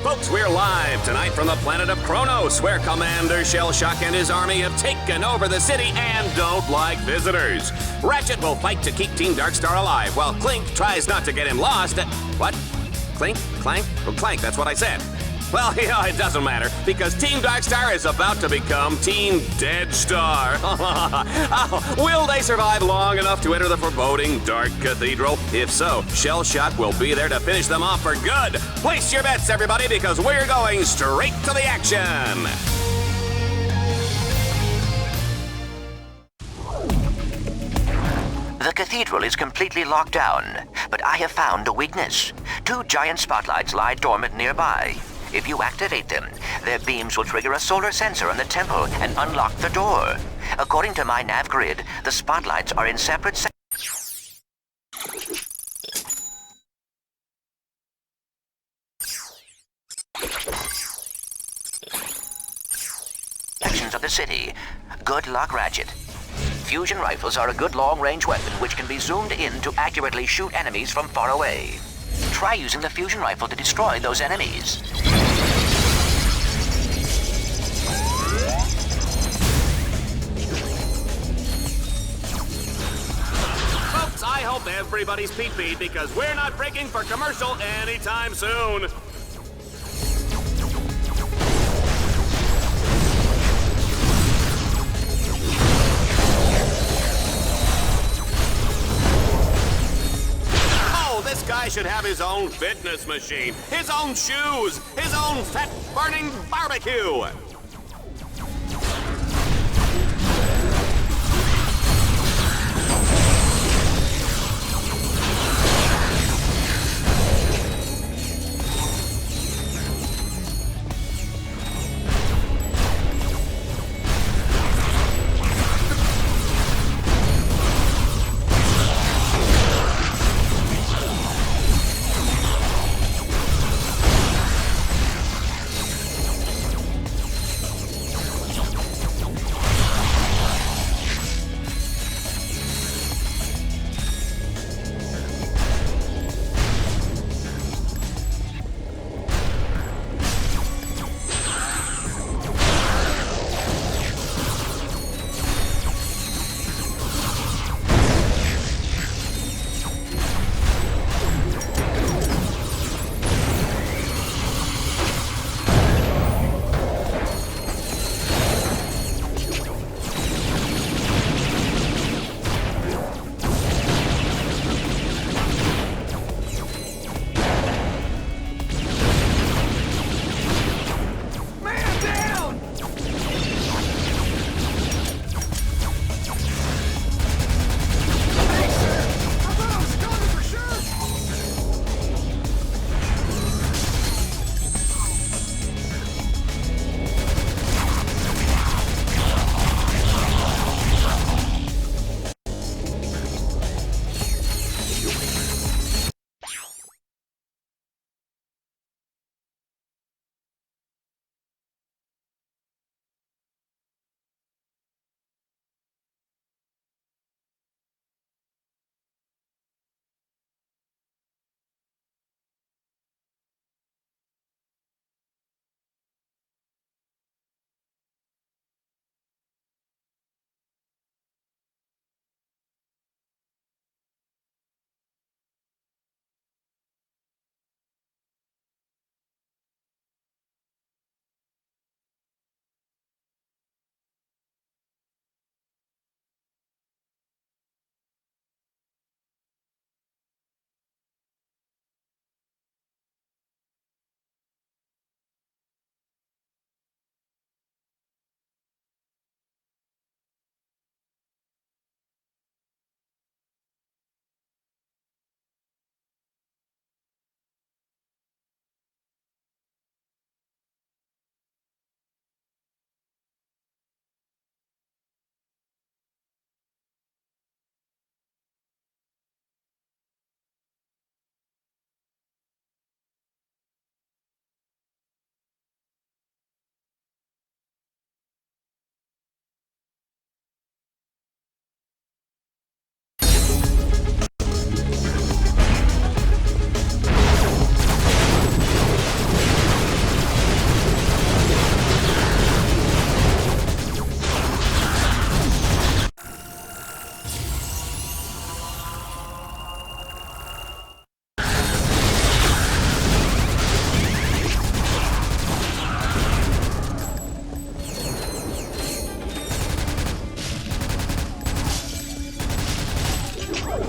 Folks, we're live tonight from the planet of Kronos, where Commander Shell Shock and his army have taken over the city and don't like visitors. Ratchet will fight to keep Team Darkstar alive, while Clink tries not to get him lost. What? Clink? Clank? Oh, Clank, that's what I said. Well, you know, it doesn't matter, because Team Darkstar is about to become Team Deadstar. Will they survive long enough to enter the foreboding Dark Cathedral? If so, Shell Shock will be there to finish them off for good. Place your bets, everybody, because we're going straight to the action. The cathedral is completely locked down, but I have found a weakness. 2 giant spotlights lie dormant nearby. If you activate them, their beams will trigger a solar sensor on the temple and unlock the door. According to my nav grid, the spotlights are in separate sections of the city. Good luck, Ratchet. Fusion rifles are a good long-range weapon which can be zoomed in to accurately shoot enemies from far away. Try using the fusion rifle to destroy those enemies. Folks, I hope everybody's peed because we're not breaking for commercial anytime soon. This guy should have his own fitness machine, his own shoes, his own fat-burning barbecue.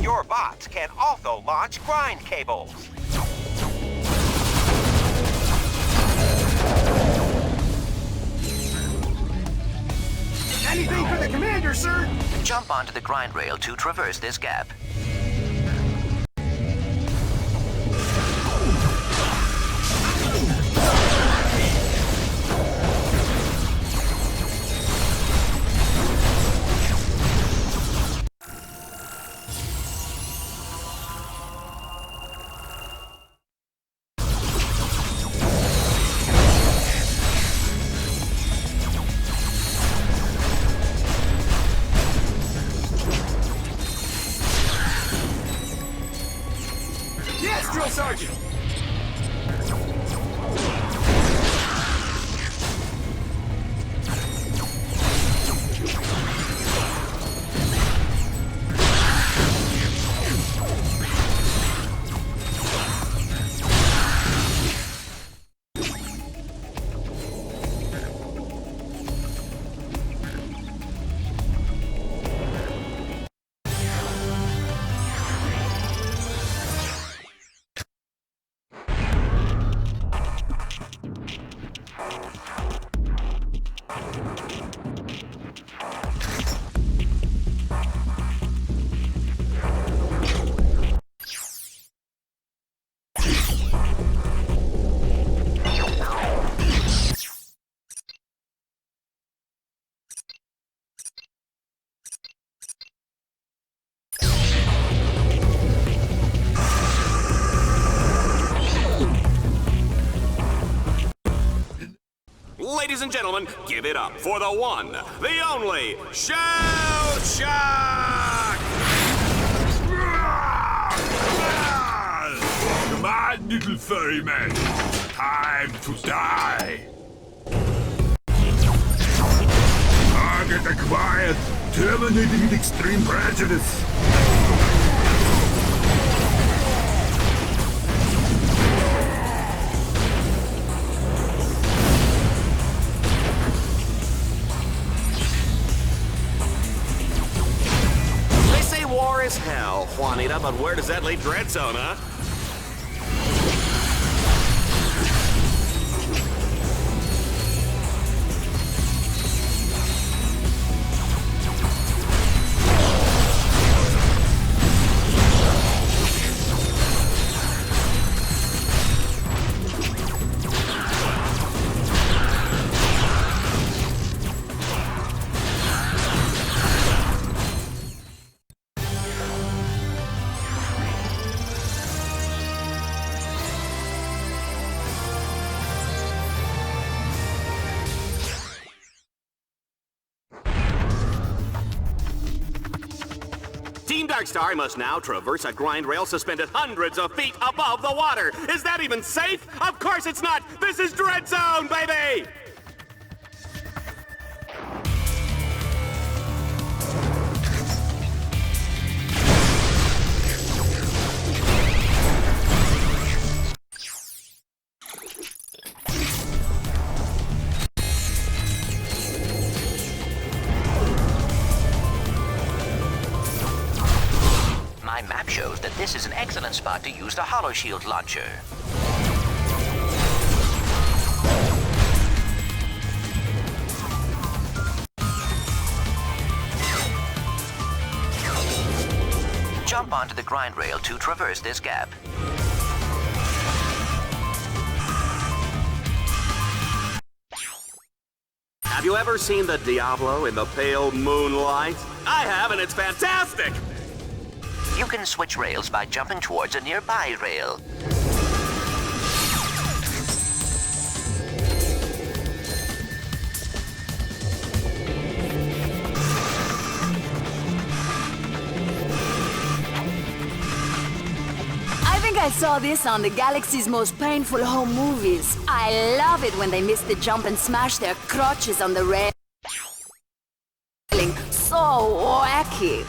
Your bots can also launch grind cables. Anything for the commander, sir! Jump onto the grind rail to traverse this gap. Yes, Drill Sergeant! Ladies and gentlemen, give it up for the one, the only, Shell Shock! Come on, little furry man. Time to die. Target acquired. Terminating with extreme prejudice. War is hell, Juanita, but where does that leave Dreadzone, huh? Team Darkstar must now traverse a grind rail suspended hundreds of feet above the water. Is that even safe? Of course it's not! This is Dreadzone, baby! My map shows that this is an excellent spot to use the Hollow Shield launcher. Jump onto the grind rail to traverse this gap. Have you ever seen the Diablo in the pale moonlight? I have, and it's fantastic! You can switch rails by jumping towards a nearby rail. I think I saw this on the galaxy's most painful home movies. I love it when they miss the jump and smash their crotches on the railing. So wacky.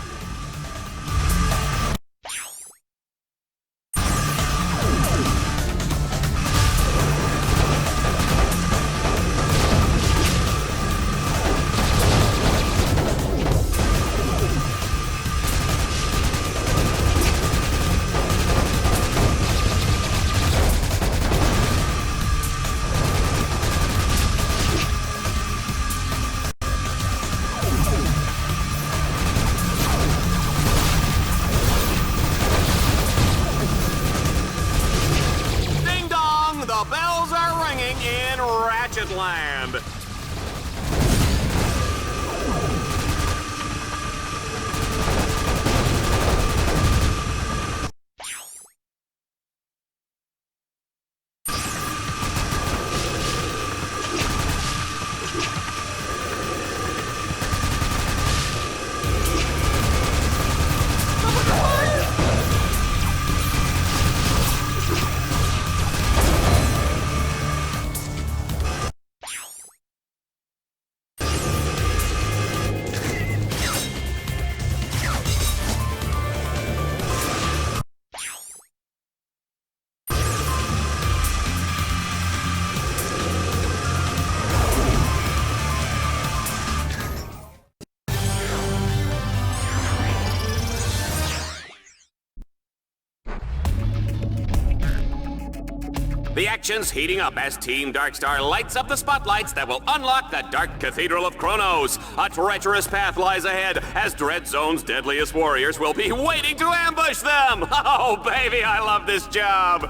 The action's heating up as Team Darkstar lights up the spotlights that will unlock the Dark Cathedral of Kronos. A treacherous path lies ahead as Dread Zone's deadliest warriors will be waiting to ambush them. Oh, baby, I love this job.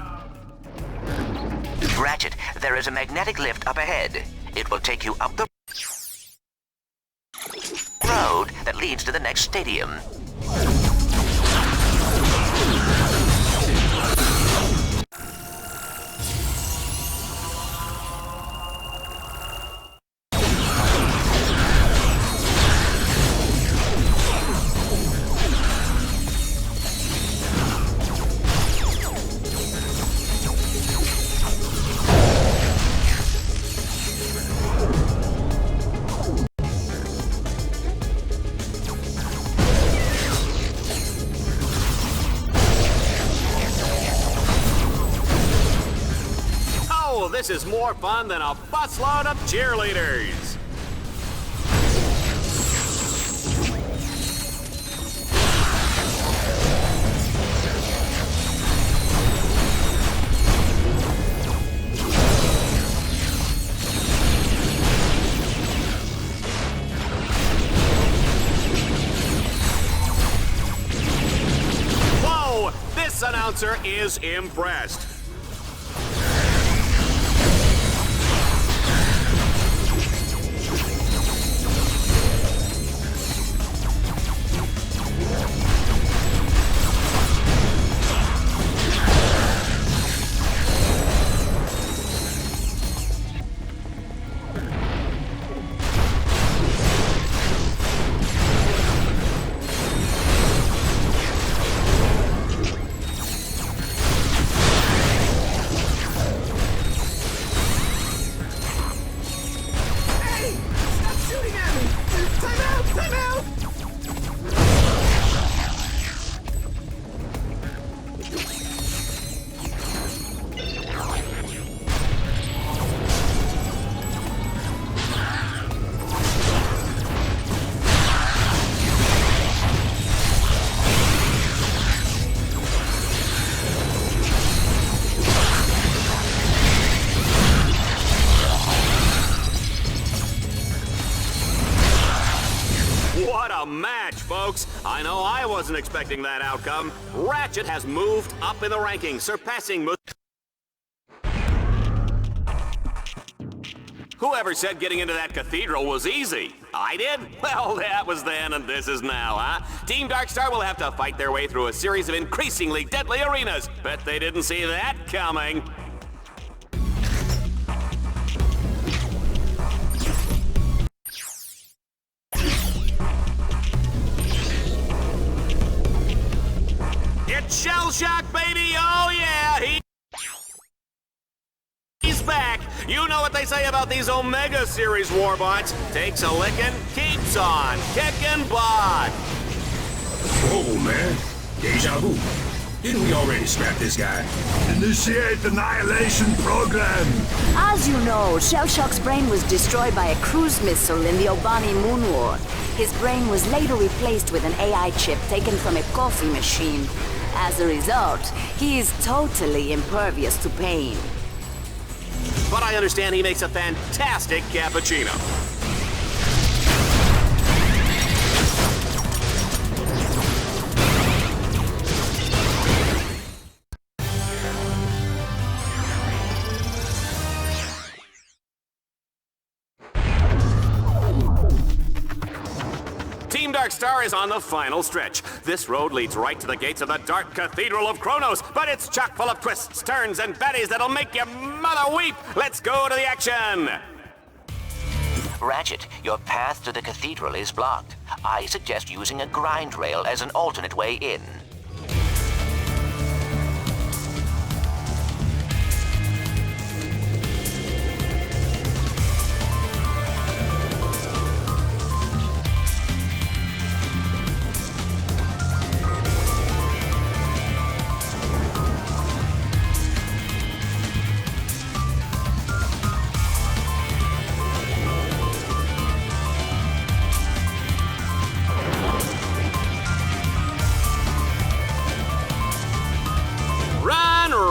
Ratchet, there is a magnetic lift up ahead. It will take you up the road that leads to the next stadium. This is more fun than a busload of cheerleaders. Whoa! This announcer is impressed. What a match, folks! I know I wasn't expecting that outcome. Ratchet has moved up in the rankings, surpassing Whoever said getting into that cathedral was easy? I did? Well, that was then and this is now, huh? Team Darkstar will have to fight their way through a series of increasingly deadly arenas. Bet they didn't see that coming. It's Shell Shock, baby! Oh, yeah! He's back! You know what they say about these Omega Series warbots. Takes a lickin', keeps on kicking butt! Whoa, man. Deja vu. Didn't we already scrap this guy? Initiate annihilation program! As you know, Shellshock's brain was destroyed by a cruise missile in the Obani Moon War. His brain was later replaced with an AI chip taken from a coffee machine. As a result, he is totally impervious to pain. But I understand he makes a fantastic cappuccino. Team Darkstar is on the final stretch. This road leads right to the gates of the Dark Cathedral of Kronos, but it's chock full of twists, turns, and baddies that'll make your mother weep. Let's go to the action. Ratchet, your path to the cathedral is blocked. I suggest using a grind rail as an alternate way in.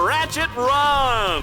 Ratchet, run!